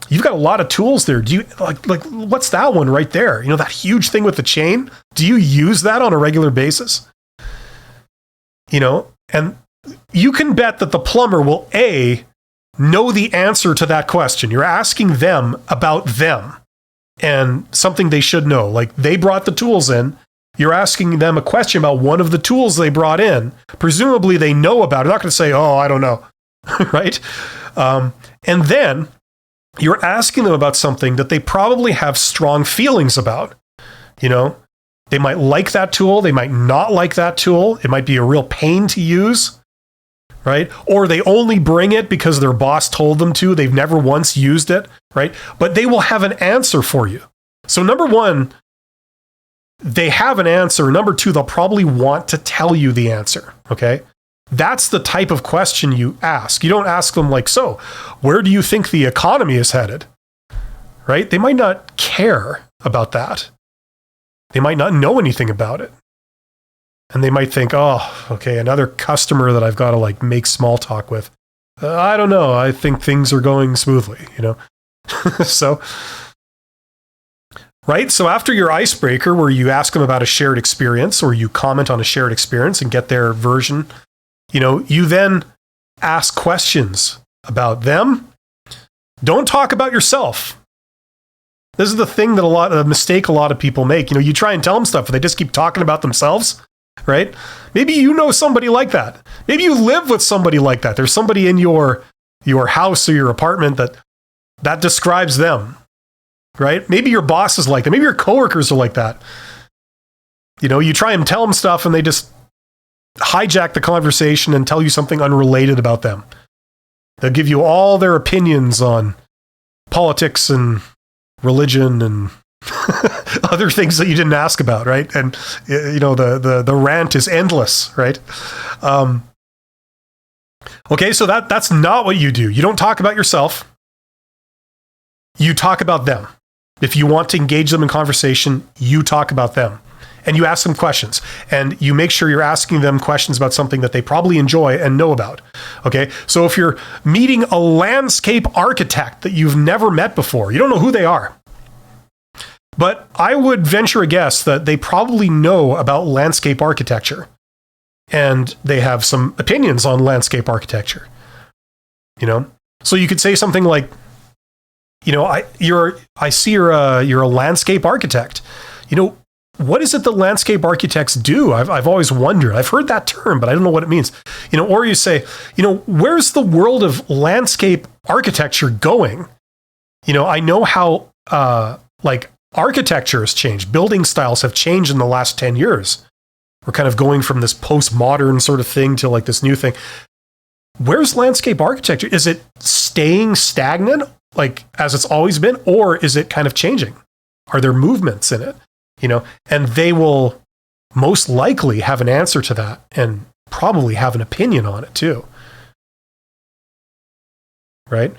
You've got a lot of tools there. Do you what's that one right there? That huge thing with the chain? Do you use that on a regular basis? And you can bet that the plumber will know the answer to that question. You're asking them about them and something they should know. They brought the tools in. You're asking them a question about one of the tools they brought in. Presumably they know about it. They're not going to say, oh, I don't know. Right? And then you're asking them about something that they probably have strong feelings about. They might like that tool. They might not like that tool. It might be a real pain to use, right? Or they only bring it because their boss told them to. They've never once used it, right? But they will have an answer for you. So number one, they have an answer. Number two, they'll probably want to tell you the answer, okay? That's the type of question you ask. You don't ask them so, where do you think the economy is headed? Right? They might not care about that. They might not know anything about it. And they might think, oh, okay, another customer that I've got to make small talk with. I don't know. I think things are going smoothly, So, right? So after your icebreaker, where you ask them about a shared experience, or you comment on a shared experience and get their version, you then ask questions about them. Don't talk about yourself. This is the thing that a mistake a lot of people make. You try and tell them stuff, but they just keep talking about themselves, right? Maybe you know somebody like that. Maybe you live with somebody like that. There's somebody in your house or your apartment that describes them, right? Maybe your boss is like that. Maybe your coworkers are like that. You try and tell them stuff and they just hijack the conversation and tell you something unrelated about them. They'll give you all their opinions on politics and religion and other things that you didn't ask about, right? And the rant is endless, right? Okay, so that's not what you do. You don't talk about yourself. You talk about them. If you want to engage them in conversation, you talk about them. And you ask them questions. And you make sure you're asking them questions about something that they probably enjoy and know about. Okay, so if you're meeting a landscape architect that you've never met before, you don't know who they are. But I would venture a guess that they probably know about landscape architecture. And they have some opinions on landscape architecture. So you could say something like, I see you're a landscape architect. What is it that landscape architects do? I've always wondered. I've heard that term, but I don't know what it means. Or you say, where's the world of landscape architecture going? I know how architecture has changed. Building styles have changed in the last 10 years. We're kind of going from this postmodern sort of thing to like this new thing. Where's landscape architecture? Is it staying stagnant, like as it's always been, or is it kind of changing? Are there movements in it? And they will most likely have an answer to that and probably have an opinion on it too. Right?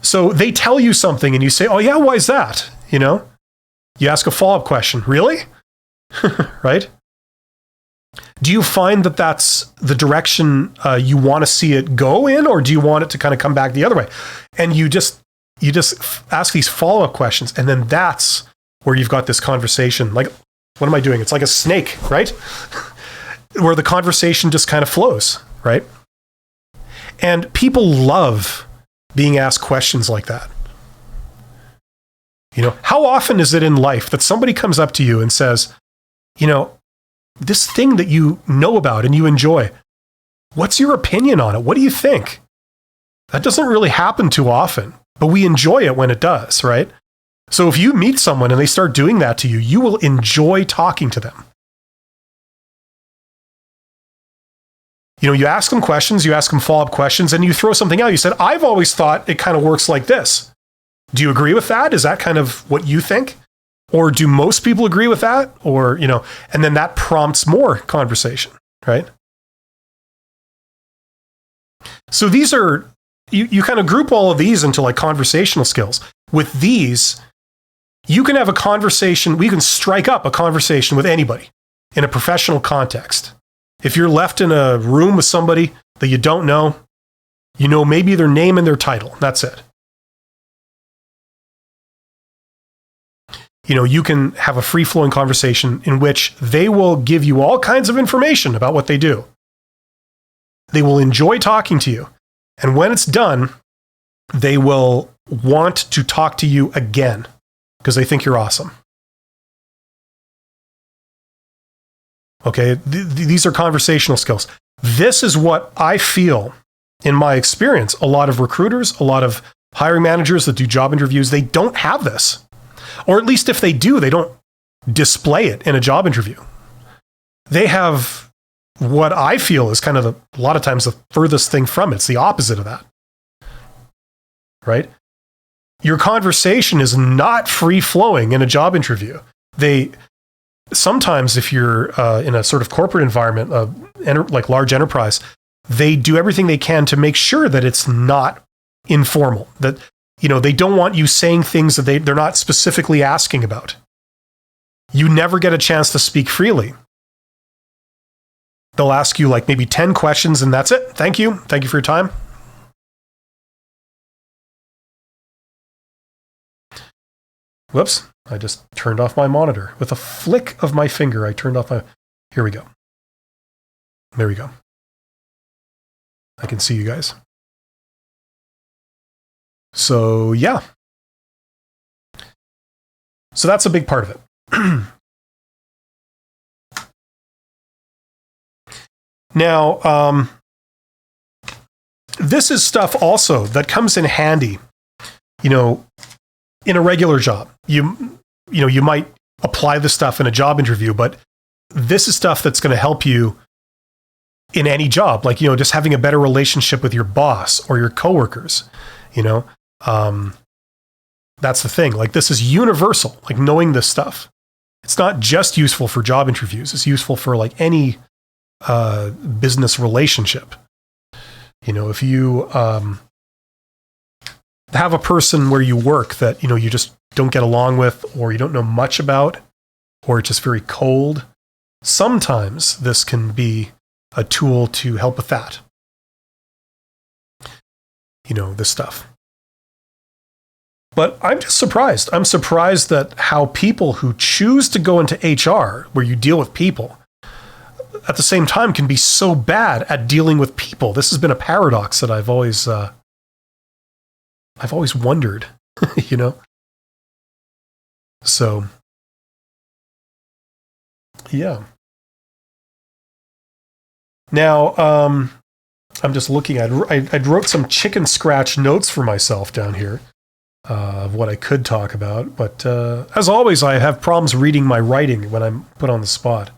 So they tell you something and you say, oh yeah, why is that? You ask a follow-up question. Really? Right? Do you find that that's the direction you want to see it go in, or do you want it to kind of come back the other way? And you just ask these follow-up questions, and then that's where you've got this conversation. Like, what am I doing? It's like a snake, right? Where the conversation just kind of flows, right? And people love being asked questions like that. How often is it in life that somebody comes up to you and says, this thing that you know about and you enjoy, what's your opinion on it? What do you think? That doesn't really happen too often, but we enjoy it when it does, right? So if you meet someone and they start doing that to you, you will enjoy talking to them. You ask them questions, you ask them follow-up questions, and you throw something out. You said, I've always thought it kind of works like this. Do you agree with that? Is that kind of what you think? Or do most people agree with that? Or, and then that prompts more conversation, right? So these are, you kind of group all of these into like conversational skills. With these, you can have a conversation, we can strike up a conversation with anybody in a professional context. If you're left in a room with somebody that you don't know, maybe their name and their title, that's it. You can have a free-flowing conversation in which they will give you all kinds of information about what they do. They will enjoy talking to you. And when it's done, they will want to talk to you again because they think you're awesome. Okay, these are conversational skills. This is what I feel, in my experience, a lot of recruiters, a lot of hiring managers that do job interviews, they don't have this. Or at least if they do, they don't display it in a job interview. They have what I feel is kind of a lot of times the furthest thing from it. It's the opposite of that. Right? Your conversation is not free-flowing in a job interview. Sometimes if you're in a sort of corporate environment, like large enterprise, they do everything they can to make sure that it's not informal, that they don't want you saying things that they're not specifically asking about. You never get a chance to speak freely. They'll ask you like maybe 10 questions and that's it. Thank you. Thank you for your time. Whoops. I just turned off my monitor. With a flick of my finger, I turned off my... Here we go. There we go. I can see you guys. So, yeah. So that's a big part of it. Now, this is stuff also that comes in handy, in a regular job. You might apply this stuff in a job interview, but this is stuff that's going to help you in any job. Like, just having a better relationship with your boss or your coworkers, that's the thing. Like, this is universal, like knowing this stuff. It's not just useful for job interviews. It's useful for like any business relationship. If you have a person where you work that, you just don't get along with, or you don't know much about, or it's just very cold, sometimes this can be a tool to help with that. This stuff. But I'm just surprised. I'm surprised that how people who choose to go into HR, where you deal with people, at the same time can be so bad at dealing with people. This has been a paradox that I've always wondered, So, yeah. Now, I'm just looking. I wrote some chicken scratch notes for myself down here of what I could talk about. But as always, I have problems reading my writing when I'm put on the spot.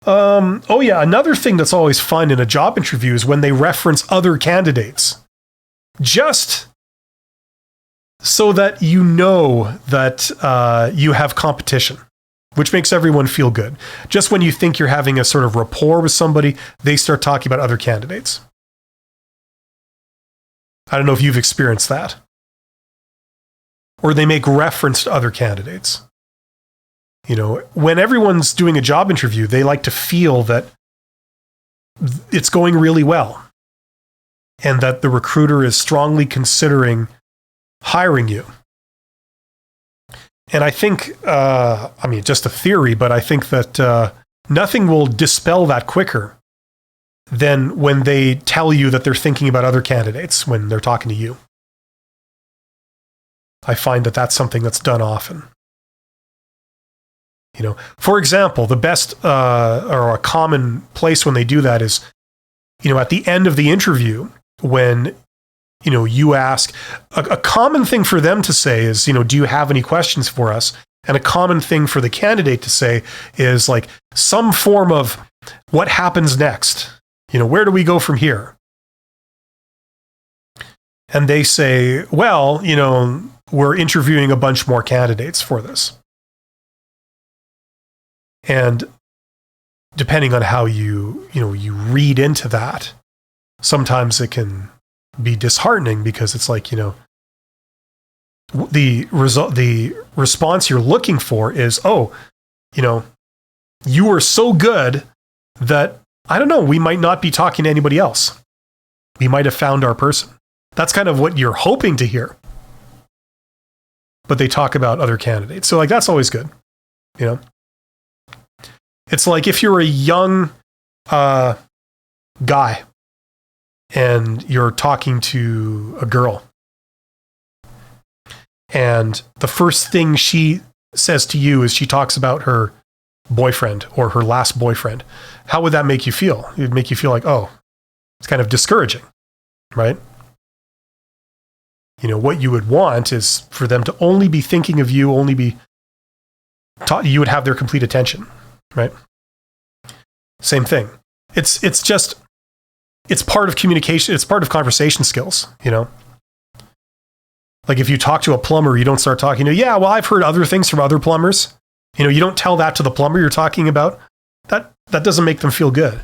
Oh yeah, another thing that's always fun in a job interview is when they reference other candidates. Just so that you know that you have competition, which makes everyone feel good. Just when you think you're having a sort of rapport with somebody, they start talking about other candidates. I don't know if you've experienced that. Or they make reference to other candidates. When everyone's doing a job interview, they like to feel that it's going really well and that the recruiter is strongly considering hiring you. And I think, just a theory, but I think that nothing will dispel that quicker than when they tell you that they're thinking about other candidates when they're talking to you. I find that that's something that's done often. For example, the best or a common place when they do that is, at the end of the interview, when, you ask, a common thing for them to say is, do you have any questions for us? And a common thing for the candidate to say is like some form of what happens next? Where do we go from here? And they say, well, we're interviewing a bunch more candidates for this. And depending on how you read into that, sometimes it can be disheartening because it's like, the response you're looking for is, you were so good that, I don't know, we might not be talking to anybody else. We might have found our person. That's kind of what you're hoping to hear. But they talk about other candidates. So that's always good. It's like if you're a young guy and you're talking to a girl and the first thing she says to you is she talks about her boyfriend or her last boyfriend. How would that make you feel? It would make you feel like, oh, it's kind of discouraging, right? What you would want is for them to only be thinking of you, you would have their complete attention, right? Same thing. It's part of communication. It's part of conversation skills, Like if you talk to a plumber, you don't start talking to, yeah, well, I've heard other things from other plumbers. You don't tell that to the plumber you're talking about. That doesn't make them feel good,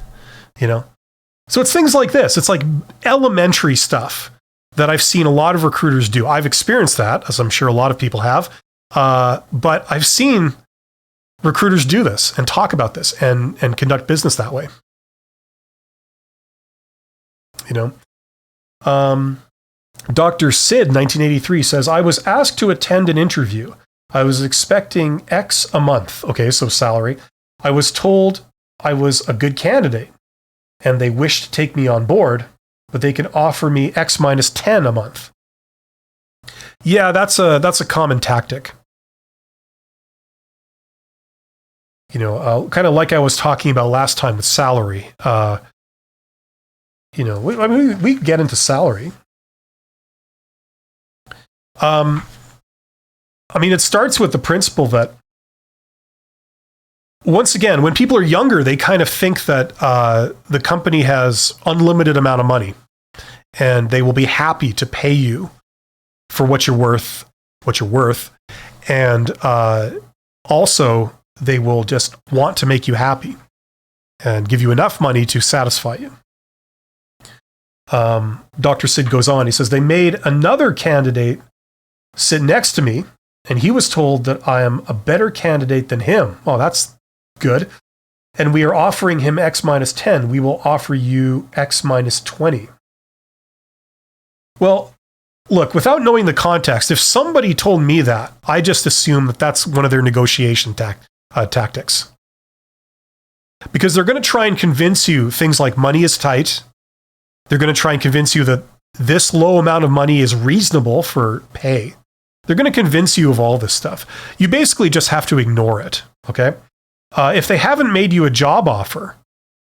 So it's things like this. It's like elementary stuff that I've seen a lot of recruiters do. I've experienced that, as I'm sure a lot of people have. But I've seen recruiters do this and talk about this and conduct business that way. Dr. Sid, 1983, says, I was asked to attend an interview. I was expecting X a month. Okay, so salary. I was told I was a good candidate and they wished to take me on board, but they can offer me X minus 10 a month. Yeah, that's a common tactic. Kind of like I was talking about last time with salary. We get into salary. It starts with the principle that, once again, when people are younger, they kind of think that the company has unlimited amount of money and they will be happy to pay you for what you're worth. And also, they will just want to make you happy and give you enough money to satisfy you. Dr. Sid goes on. He says, they made another candidate sit next to me, and he was told that I am a better candidate than him. Oh, that's good. And we are offering him X minus 10. We will offer you X minus 20. Well, look, without knowing the context, if somebody told me that, I just assume that that's one of their negotiation tactics. Because they're going to try and convince you things like money is tight. They're going to try and convince you that this low amount of money is reasonable for pay. They're going to convince you of all this stuff. You basically just have to ignore it, okay? If they haven't made you a job offer,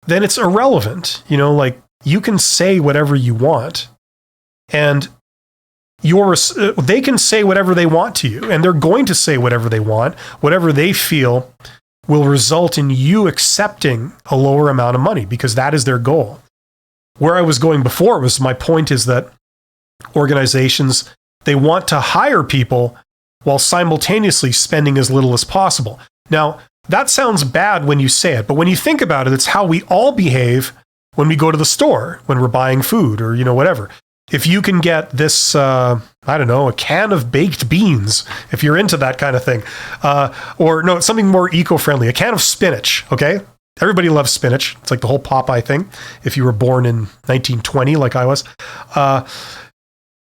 then it's irrelevant. You know, like, you can say whatever you want, and they can say whatever they want to you, and they're going to say whatever they want, whatever they feel will result in you accepting a lower amount of money, because that is their goal. Where I was going before was, my point is that organizations, they want to hire people while simultaneously spending as little as possible. Now, that sounds bad when you say it, but when you think about it, it's how we all behave when we go to the store, when we're buying food or, whatever. If you can get this, a can of baked beans, if you're into that kind of thing, or no, something more eco-friendly, a can of spinach, okay? Everybody loves spinach. It's like the whole Popeye thing. If you were born in 1920, like I was,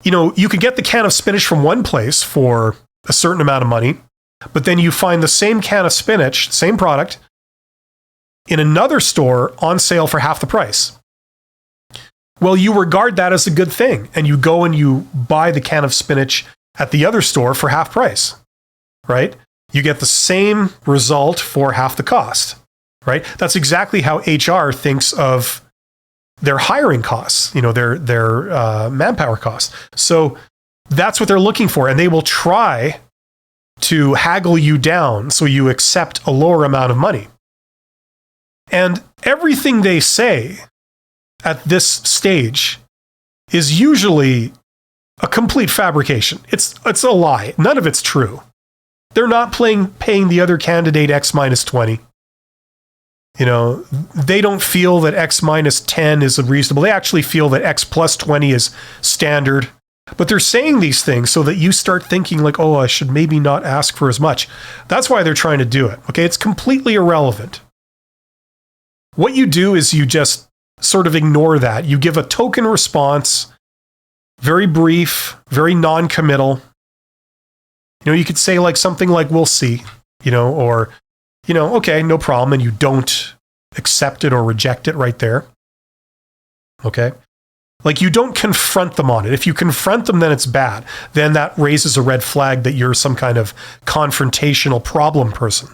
you could get the can of spinach from one place for a certain amount of money, but then you find the same can of spinach, same product, in another store on sale for half the price. Well, you regard that as a good thing, and you go and you buy the can of spinach at the other store for half price, right? You get the same result for half the cost, right? That's exactly how HR thinks of their hiring costs, their manpower costs. So that's what they're looking for, and they will try to haggle you down so you accept a lower amount of money. And everything they say at this stage is usually a complete fabrication. It's a lie. None of it's true. They're not paying the other candidate X minus 20. They don't feel that X minus 10 is reasonable. They actually feel that X plus 20 is standard. But they're saying these things so that you start thinking like, oh, I should maybe not ask for as much. That's why they're trying to do it. Okay, it's completely irrelevant. What you do is you just sort of ignore that. You give a token response, very brief, very non-committal. You could say like something like, we'll see, or, okay, no problem. And you don't accept it or reject it right there. Okay. Like, you don't confront them on it. If you confront them, then it's bad. Then that raises a red flag that you're some kind of confrontational problem person.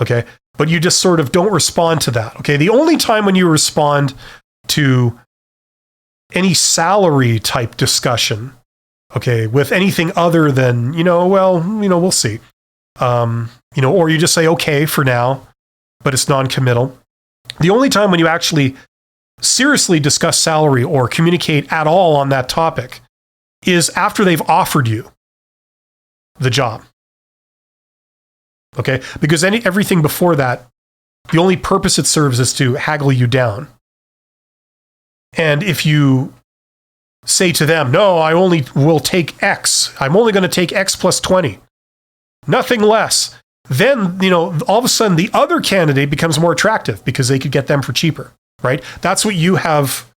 Okay. But you just sort of don't respond to that. Okay. The only time when you respond to any salary type discussion, okay, with anything other than, we'll see. Or you just say, okay, for now, but it's non-committal. The only time when you actually seriously discuss salary or communicate at all on that topic is after they've offered you the job. Okay? Because everything before that, the only purpose it serves is to haggle you down. And if you say to them, no, I only will take X, I'm only going to take X plus 20, nothing less, then, all of a sudden the other candidate becomes more attractive because they could get them for cheaper, right? That's what you have.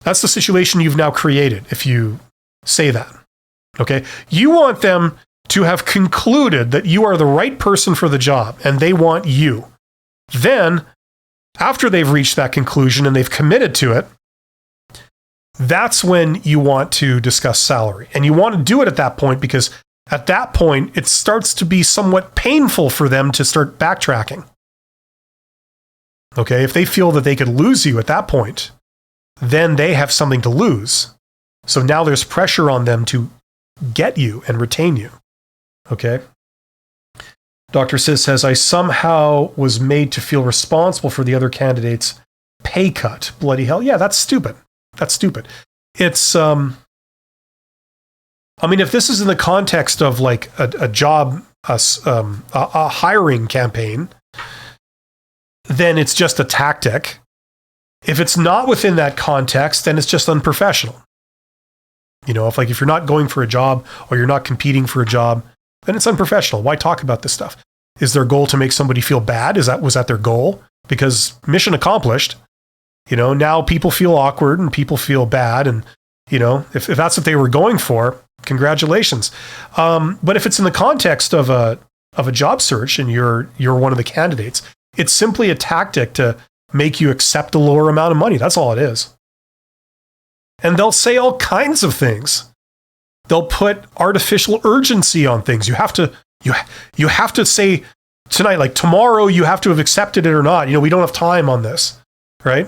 That's the situation you've now created if you say that, okay? You want them to have concluded that you are the right person for the job and they want you. Then, after they've reached that conclusion and they've committed to it, that's when you want to discuss salary. And you want to do it at that point because at that point, it starts to be somewhat painful for them to start backtracking. Okay, if they feel that they could lose you at that point, then they have something to lose. So now there's pressure on them to get you and retain you. Okay? Dr. Sis says, I somehow was made to feel responsible for the other candidate's pay cut. Bloody hell. Yeah, that's stupid. That's stupid. It's, if this is in the context of like a job, a hiring campaign, then it's just a tactic. If it's not within that context, then it's just unprofessional. If you're not going for a job or you're not competing for a job, then it's unprofessional. Why talk about this stuff? Is their goal to make somebody feel bad? Was that their goal? Because mission accomplished. Now people feel awkward and people feel bad, and if that's what they were going for, congratulations. But if it's in the context of a job search and you're one of the candidates, it's simply a tactic to make you accept a lower amount of money. That's all it is. And they'll say all kinds of things. They'll put artificial urgency on things. You have to say tonight, like tomorrow, you have to have accepted it or not. We don't have time on this, right?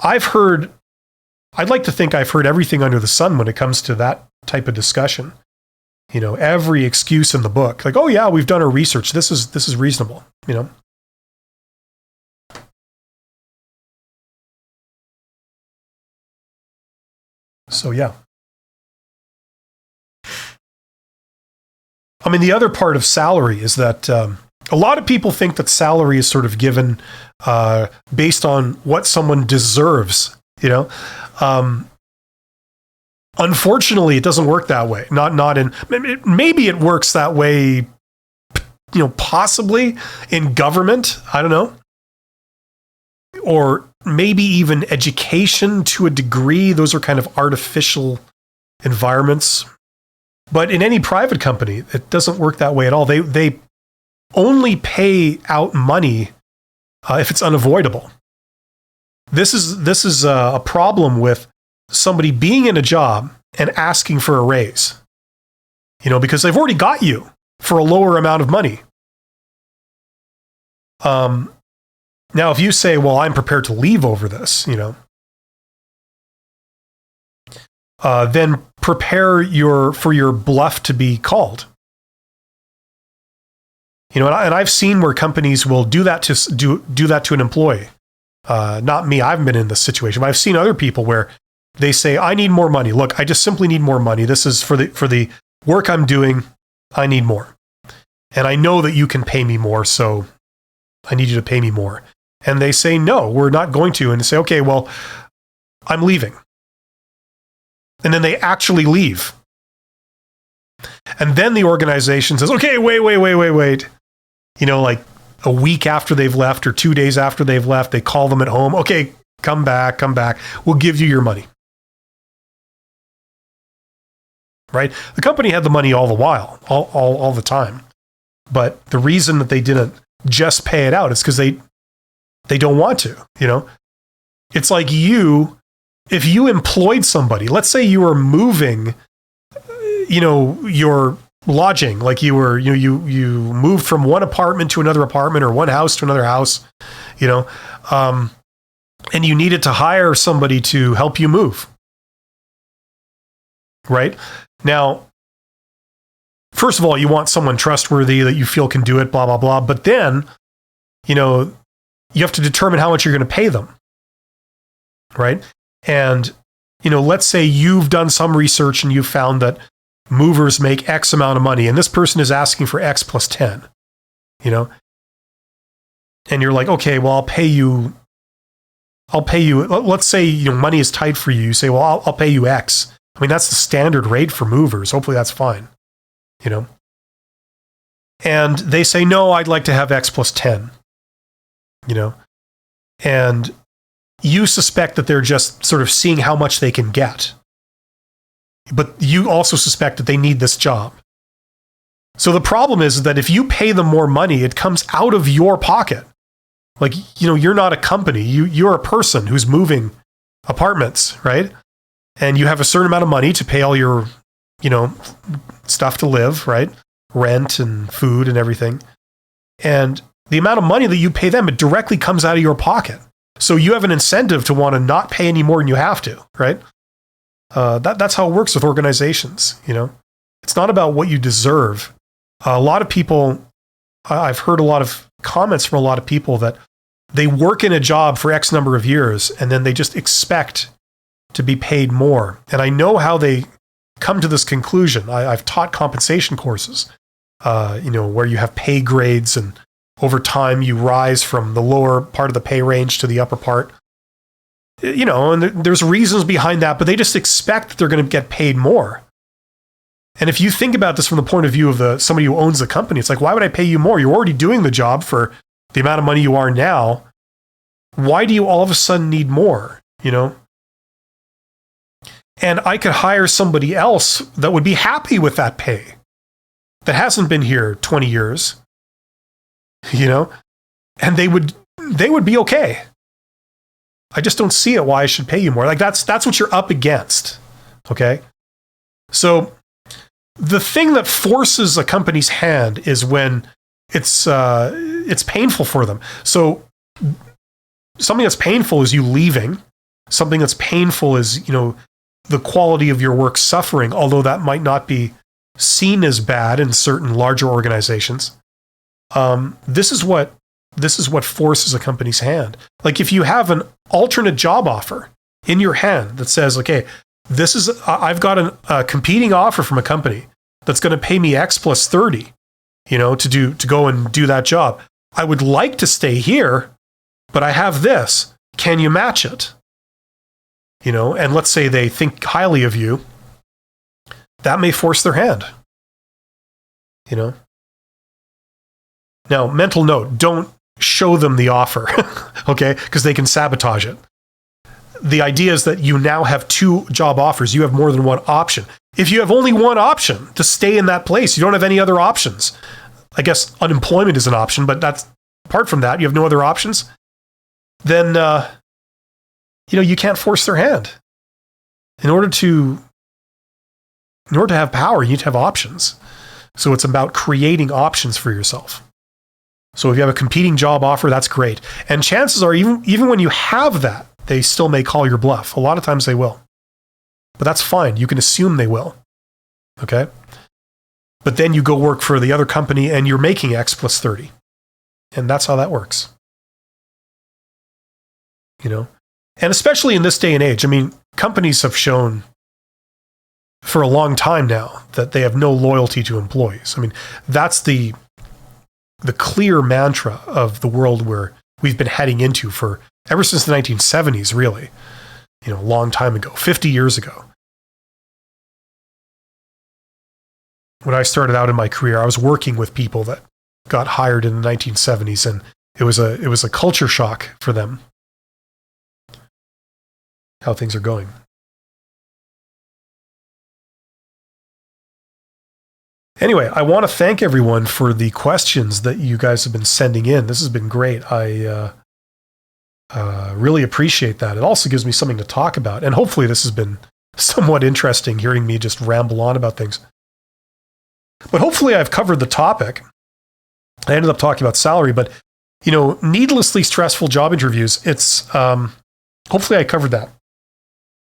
I'd like to think I've heard everything under the sun when it comes to that type of discussion. Every excuse in the book, like, oh yeah, we've done our research. This is reasonable, So yeah. I mean, the other part of salary is that a lot of people think that salary is sort of given based on what someone deserves. Unfortunately, it doesn't work that way. Maybe it works that way. Possibly in government. I don't know. Or maybe even education to a degree. Those are kind of artificial environments. But in any private company, it doesn't work that way at all. They only pay out money if it's unavoidable. This is a problem with somebody being in a job and asking for a raise. Because they've already got you for a lower amount of money. Now, if you say, well, I'm prepared to leave over this, then prepare for your bluff to be called. And I've seen where companies will do that to an employee. Not me, I haven't been in this situation, but I've seen other people where they say, I need more money. Look, I just simply need more money. This is for the work I'm doing. I need more. And I know that you can pay me more, so I need you to pay me more. And they say, no, we're not going to. And they say, okay, well, I'm leaving. And then they actually leave. And then the organization says, okay, wait. Like a week after they've left or 2 days after they've left, they call them at home. Okay, come back. We'll give you your money. Right? The company had the money all the while, all the time. But the reason that they didn't just pay it out is because they don't want to, It's like if you employed somebody, let's say you were moving, your lodging, like you moved from one apartment to another apartment or one house to another house, and you needed to hire somebody to help you move. Right? Now, first of all, you want someone trustworthy that you feel can do it, blah, blah, blah. But then, you have to determine how much you're going to pay them. Right? And, let's say you've done some research and you've found that movers make X amount of money and this person is asking for X plus 10, and you're like, okay, well, I'll pay you. Let's say, money is tight for you. You say, well, I'll pay you X. I mean, that's the standard rate for movers. Hopefully that's fine, And they say, no, I'd like to have X plus 10, and you suspect that they're just sort of seeing how much they can get. But you also suspect that they need this job. So the problem is that if you pay them more money, it comes out of your pocket. Like, you're not a company. You're a person who's moving apartments, right? And you have a certain amount of money to pay all your, stuff to live, right? Rent and food and everything. And the amount of money that you pay them, it directly comes out of your pocket. So you have an incentive to want to not pay any more than you have to, right? That's how it works with organizations, It's not about what you deserve. A lot of people, I've heard a lot of comments from a lot of people that they work in a job for X number of years and then they just expect to be paid more. And I know how they come to this conclusion. I've taught compensation courses, where you have pay grades and over time you rise from the lower part of the pay range to the upper part. And there's reasons behind that, but they just expect that they're going to get paid more. And if you think about this from the point of view of somebody who owns the company, it's like, why would I pay you more? You're already doing the job for the amount of money you are now. Why do you all of a sudden need more? And I could hire somebody else that would be happy with that pay, that hasn't been here 20 years, and they would be okay. I just don't see it why I should pay you more. Like that's what you're up against. Okay. So the thing that forces a company's hand is when it's painful for them. So something that's painful is you leaving. Something that's painful is, the quality of your work suffering, although that might not be seen as bad in certain larger organizations. This is what forces a company's hand. Like if you have an alternate job offer in your hand that says, okay, I've got a competing offer from a company that's going to pay me X plus 30, to go and do that job. I would like to stay here, but I have this. Can you match it? And let's say they think highly of you. That may force their hand. Now, mental note, don't show them the offer, okay? Because they can sabotage it. The idea is that you now have 2 job offers. You have more than one option. If you have only one option to stay in that place, you don't have any other options. I guess unemployment is an option, but apart from that, you have no other options. Then, you can't force their hand. In order to have power, you need to have options. So it's about creating options for yourself. So if you have a competing job offer, that's great. And chances are, even when you have that, they still may call your bluff. A lot of times they will. But that's fine. You can assume they will. Okay? But then you go work for the other company and you're making X plus 30. And that's how that works. And especially in this day and age, companies have shown for a long time now that they have no loyalty to employees. That's the clear mantra of the world where we've been heading into for ever since the 1970s, really. A long time ago, 50 years ago. When I started out in my career, I was working with people that got hired in the 1970s, and it was a culture shock for them. How things are going. Anyway, I want to thank everyone for the questions that you guys have been sending in. This has been great. I really appreciate that. It also gives me something to talk about. And hopefully this has been somewhat interesting, hearing me just ramble on about things. But hopefully I've covered the topic. I ended up talking about salary, but, needlessly stressful job interviews, it's, hopefully I covered that.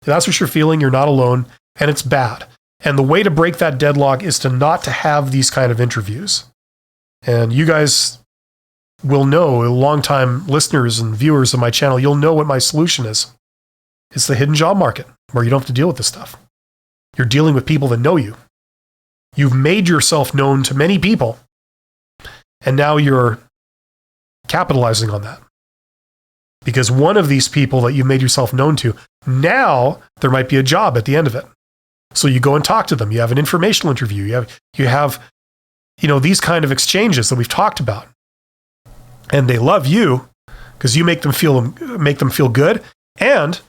If that's what you're feeling, you're not alone, and it's bad. And the way to break that deadlock is not to have these kind of interviews. And you guys will know, longtime listeners and viewers of my channel, you'll know what my solution is. It's the hidden job market, where you don't have to deal with this stuff. You're dealing with people that know you. You've made yourself known to many people, and now you're capitalizing on that. Because one of these people that you've made yourself known to, now there might be a job at the end of it. So you go and talk to them. You have an informational interview. You have these kind of exchanges that we've talked about. And they love you because you make them feel good, and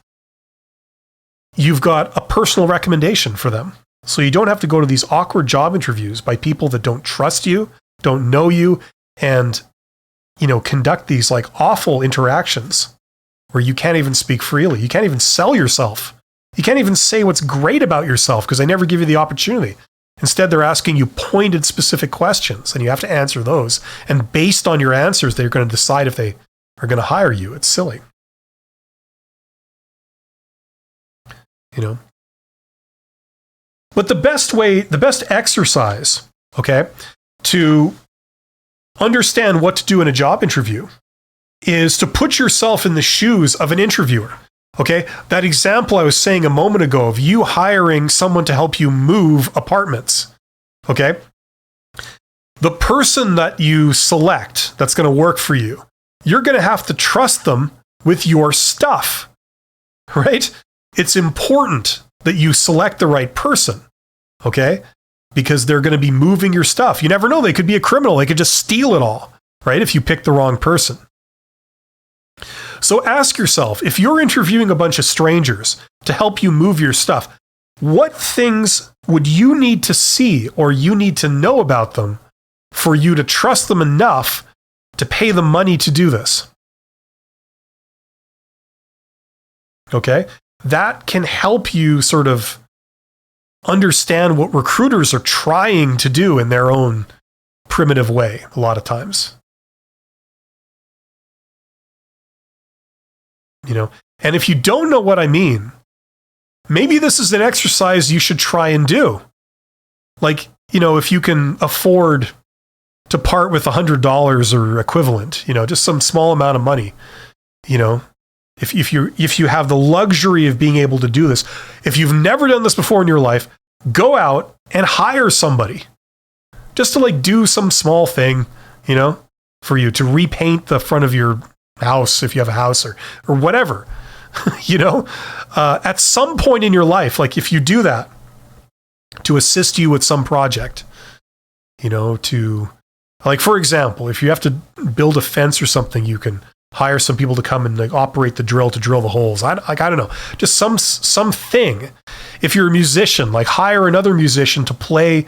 you've got a personal recommendation for them. So you don't have to go to these awkward job interviews by people that don't trust you, don't know you, and conduct these awful interactions where you can't even speak freely. You can't even sell yourself. You can't even say what's great about yourself because they never give you the opportunity. Instead, they're asking you pointed, specific questions, and you have to answer those. And based on your answers, they're going to decide if they are going to hire you. It's silly. But the best exercise, okay, to understand what to do in a job interview is to put yourself in the shoes of an interviewer. Okay, that example I was saying a moment ago of you hiring someone to help you move apartments. Okay, the person that you select that's going to work for you, you're going to have to trust them with your stuff. right? It's important that you select the right person, okay? Because they're going to be moving your stuff. You never know. They could be a criminal. They could just steal it all, right? If you pick the wrong person. So ask yourself, if you're interviewing a bunch of strangers to help you move your stuff, what things would you need to see or you need to know about them for you to trust them enough to pay them money to do this? Okay? That can help you sort of understand what recruiters are trying to do in their own primitive way a lot of times. You know, and if you don't know what I mean, maybe this is an exercise you should try and do. Like, you know, if you can afford to part with $100 or equivalent, you know, just some small amount of money, you know, if you have the luxury of being able to do this, if you've never done this before in your life, go out and hire somebody just to like do some small thing, you know, for you to repaint the front of your house if you have a house or whatever, you know, at some point in your life, like if you do that to assist you with some project, you know, to like, for example, if you have to build a fence or something, you can hire some people to come and like operate the drill to drill the holes. I don't know, just something. If you're a musician, like hire another musician to play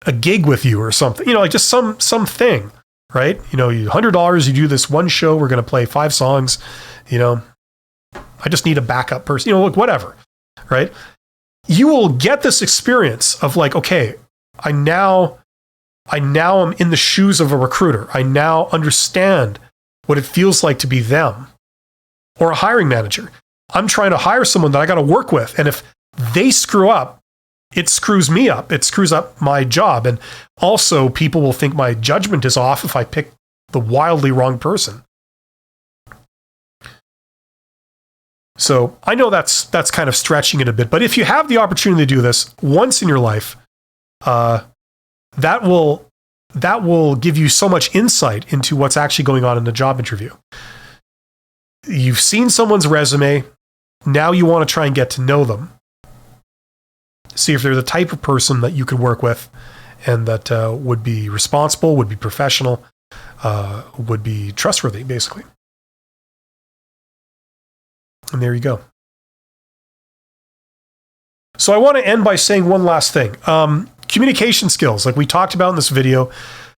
a gig with you or something, you know, like just something, right? You know, $100, you do this one show, we're going to play 5 songs, you know, I just need a backup person, you know, like whatever, right? You will get this experience of like, okay, I now am in the shoes of a recruiter. I now understand what it feels like to be them or a hiring manager. I'm trying to hire someone that I got to work with. And if they screw up, it screws me up. It screws up my job. And also people will think my judgment is off if I pick the wildly wrong person. So I know that's kind of stretching it a bit, but if you have the opportunity to do this once in your life, that will give you so much insight into what's actually going on in the job interview. You've seen someone's resume. Now you want to try and get to know them. See if they're the type of person that you could work with and that would be responsible, would be professional, would be trustworthy, basically. And there you go. So I want to end by saying one last thing. Communication skills, like we talked about in this video,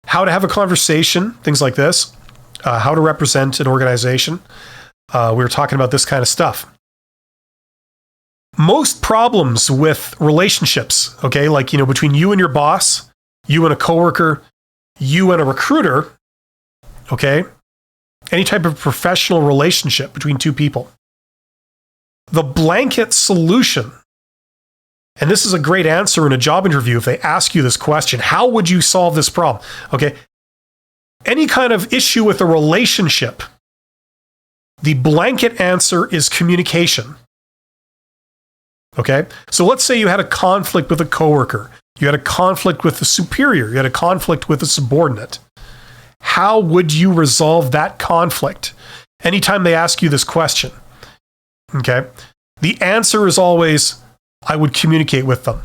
how to have a conversation, things like this, how to represent an organization. We were talking about this kind of stuff. Most problems with relationships, okay, like, you know, between you and your boss, you and a coworker, you and a recruiter, okay, any type of professional relationship between two people, the blanket solution, and this is a great answer in a job interview if they ask you this question, how would you solve this problem? Okay, any kind of issue with a relationship, the blanket answer is communication. Okay, so let's say you had a conflict with a coworker, you had a conflict with a superior, you had a conflict with a subordinate. How would you resolve that conflict? Anytime they ask you this question, okay, the answer is always, I would communicate with them.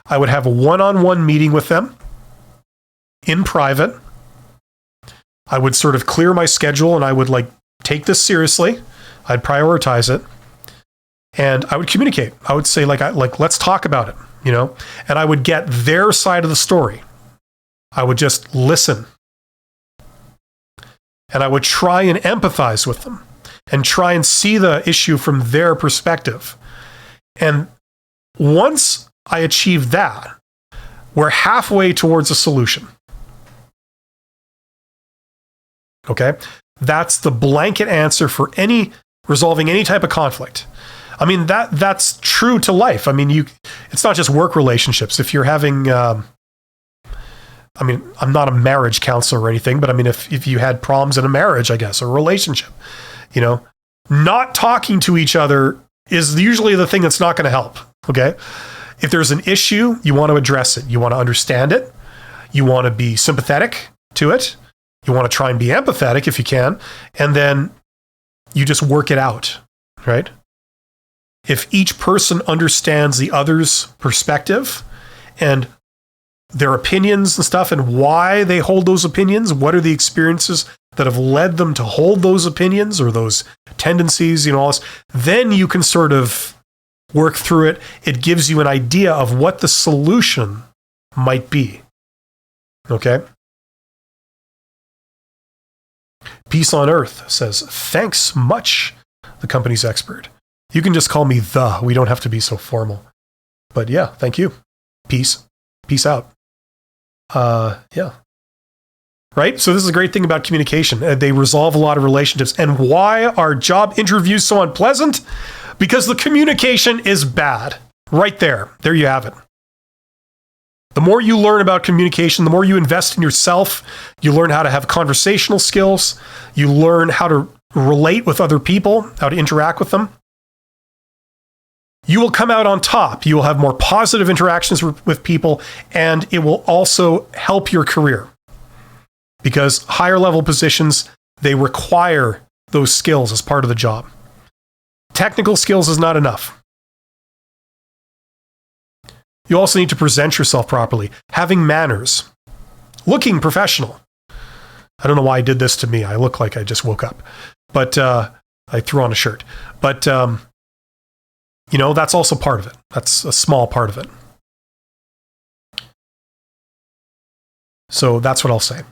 I would have a one-on-one meeting with them in private. I would sort of clear my schedule and I would like take this seriously. I'd prioritize it. And I would communicate. I would say, let's talk about it, you know, and I would get their side of the story. I would just listen. And I would try and empathize with them and try and see the issue from their perspective. And once I achieve that, we're halfway towards a solution. Okay? That's the blanket answer for resolving any type of conflict. I mean, that's true to life. I mean, it's not just work relationships. If you're having, I mean, I'm not a marriage counselor or anything, but I mean, if you had problems in a marriage, I guess, or a relationship, you know, not talking to each other is usually the thing that's not going to help. Okay. If there's an issue, you want to address it. You want to understand it. You want to be sympathetic to it. You want to try and be empathetic if you can. And then you just work it out, right? if each person understands the other's perspective and their opinions and stuff and why they hold those opinions, what are the experiences that have led them to hold those opinions or those tendencies, all this, then you can sort of work through it. It gives you an idea of what the solution might be. Okay? Peace on Earth says, thanks much, the company's expert. You can just call me the. We don't have to be so formal. But yeah, thank you. Peace. Peace out. Yeah. Right? So this is a great thing about communication. They resolve a lot of relationships. And why are job interviews so unpleasant? Because the communication is bad. Right there. There you have it. The more you learn about communication, the more you invest in yourself, you learn how to have conversational skills, you learn how to relate with other people, how to interact with them. You will come out on top. You will have more positive interactions with people, and it will also help your career. Because higher level positions, they require those skills as part of the job. Technical skills is not enough. You also need to present yourself properly, having manners, looking professional. I don't know why I did this to me. I look like I just woke up, but I threw on a shirt. But, that's also part of it. That's a small part of it. So that's what I'll say.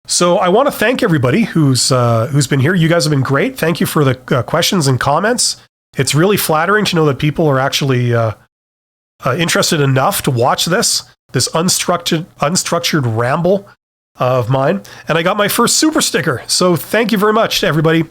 So I want to thank everybody who's been here. You guys have been great. Thank you for the questions and comments. It's really flattering to know that people are actually interested enough to watch this unstructured ramble of mine. And I got my first super sticker. So thank you very much to everybody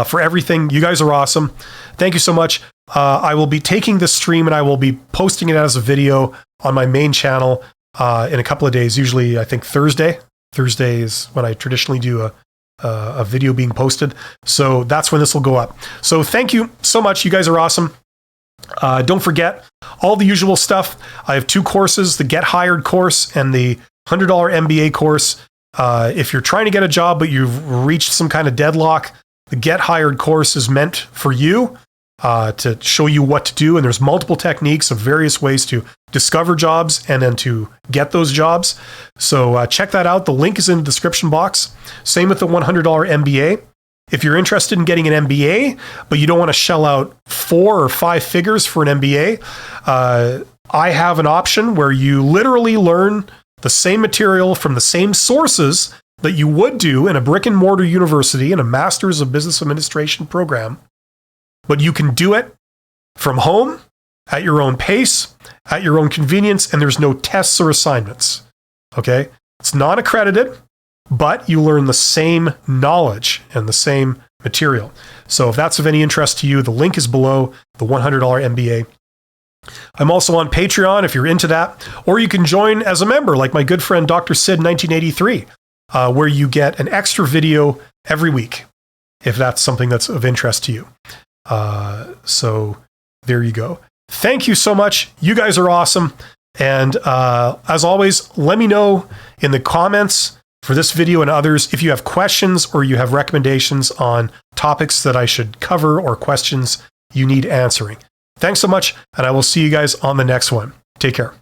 for everything. You guys are awesome. Thank you so much. I will be taking this stream and I will be posting it as a video on my main channel in a couple of days. Usually, I think Thursday. Thursday is when I traditionally do a video being posted. So that's when this will go up. So thank you so much. You guys are awesome. Don't forget all the usual stuff. I have 2 courses, the Get Hired course and the $100 MBA course. If you're trying to get a job, but you've reached some kind of deadlock, the Get Hired course is meant for you to show you what to do. And there's multiple techniques of various ways to discover jobs and then to get those jobs. So check that out. The link is in the description box. Same with the $100 MBA. If you're interested in getting an MBA, but you don't want to shell out 4 or 5 figures for an MBA, I have an option where you literally learn the same material from the same sources that you would do in a brick and mortar university in a Master's of Business Administration program. But you can do it from home, at your own pace, at your own convenience, and there's no tests or assignments. Okay? It's not accredited, but you learn the same knowledge and the same material. So if that's of any interest to you, the link is below, the $100 MBA. I'm also on Patreon if you're into that, or you can join as a member, like my good friend Dr. Sid 1983, where you get an extra video every week, if that's something that's of interest to you. So there you go. Thank you so much. You guys are awesome. And as always, let me know in the comments for this video and others if you have questions or you have recommendations on topics that I should cover or questions you need answering. Thanks so much, and I will see you guys on the next one. Take care.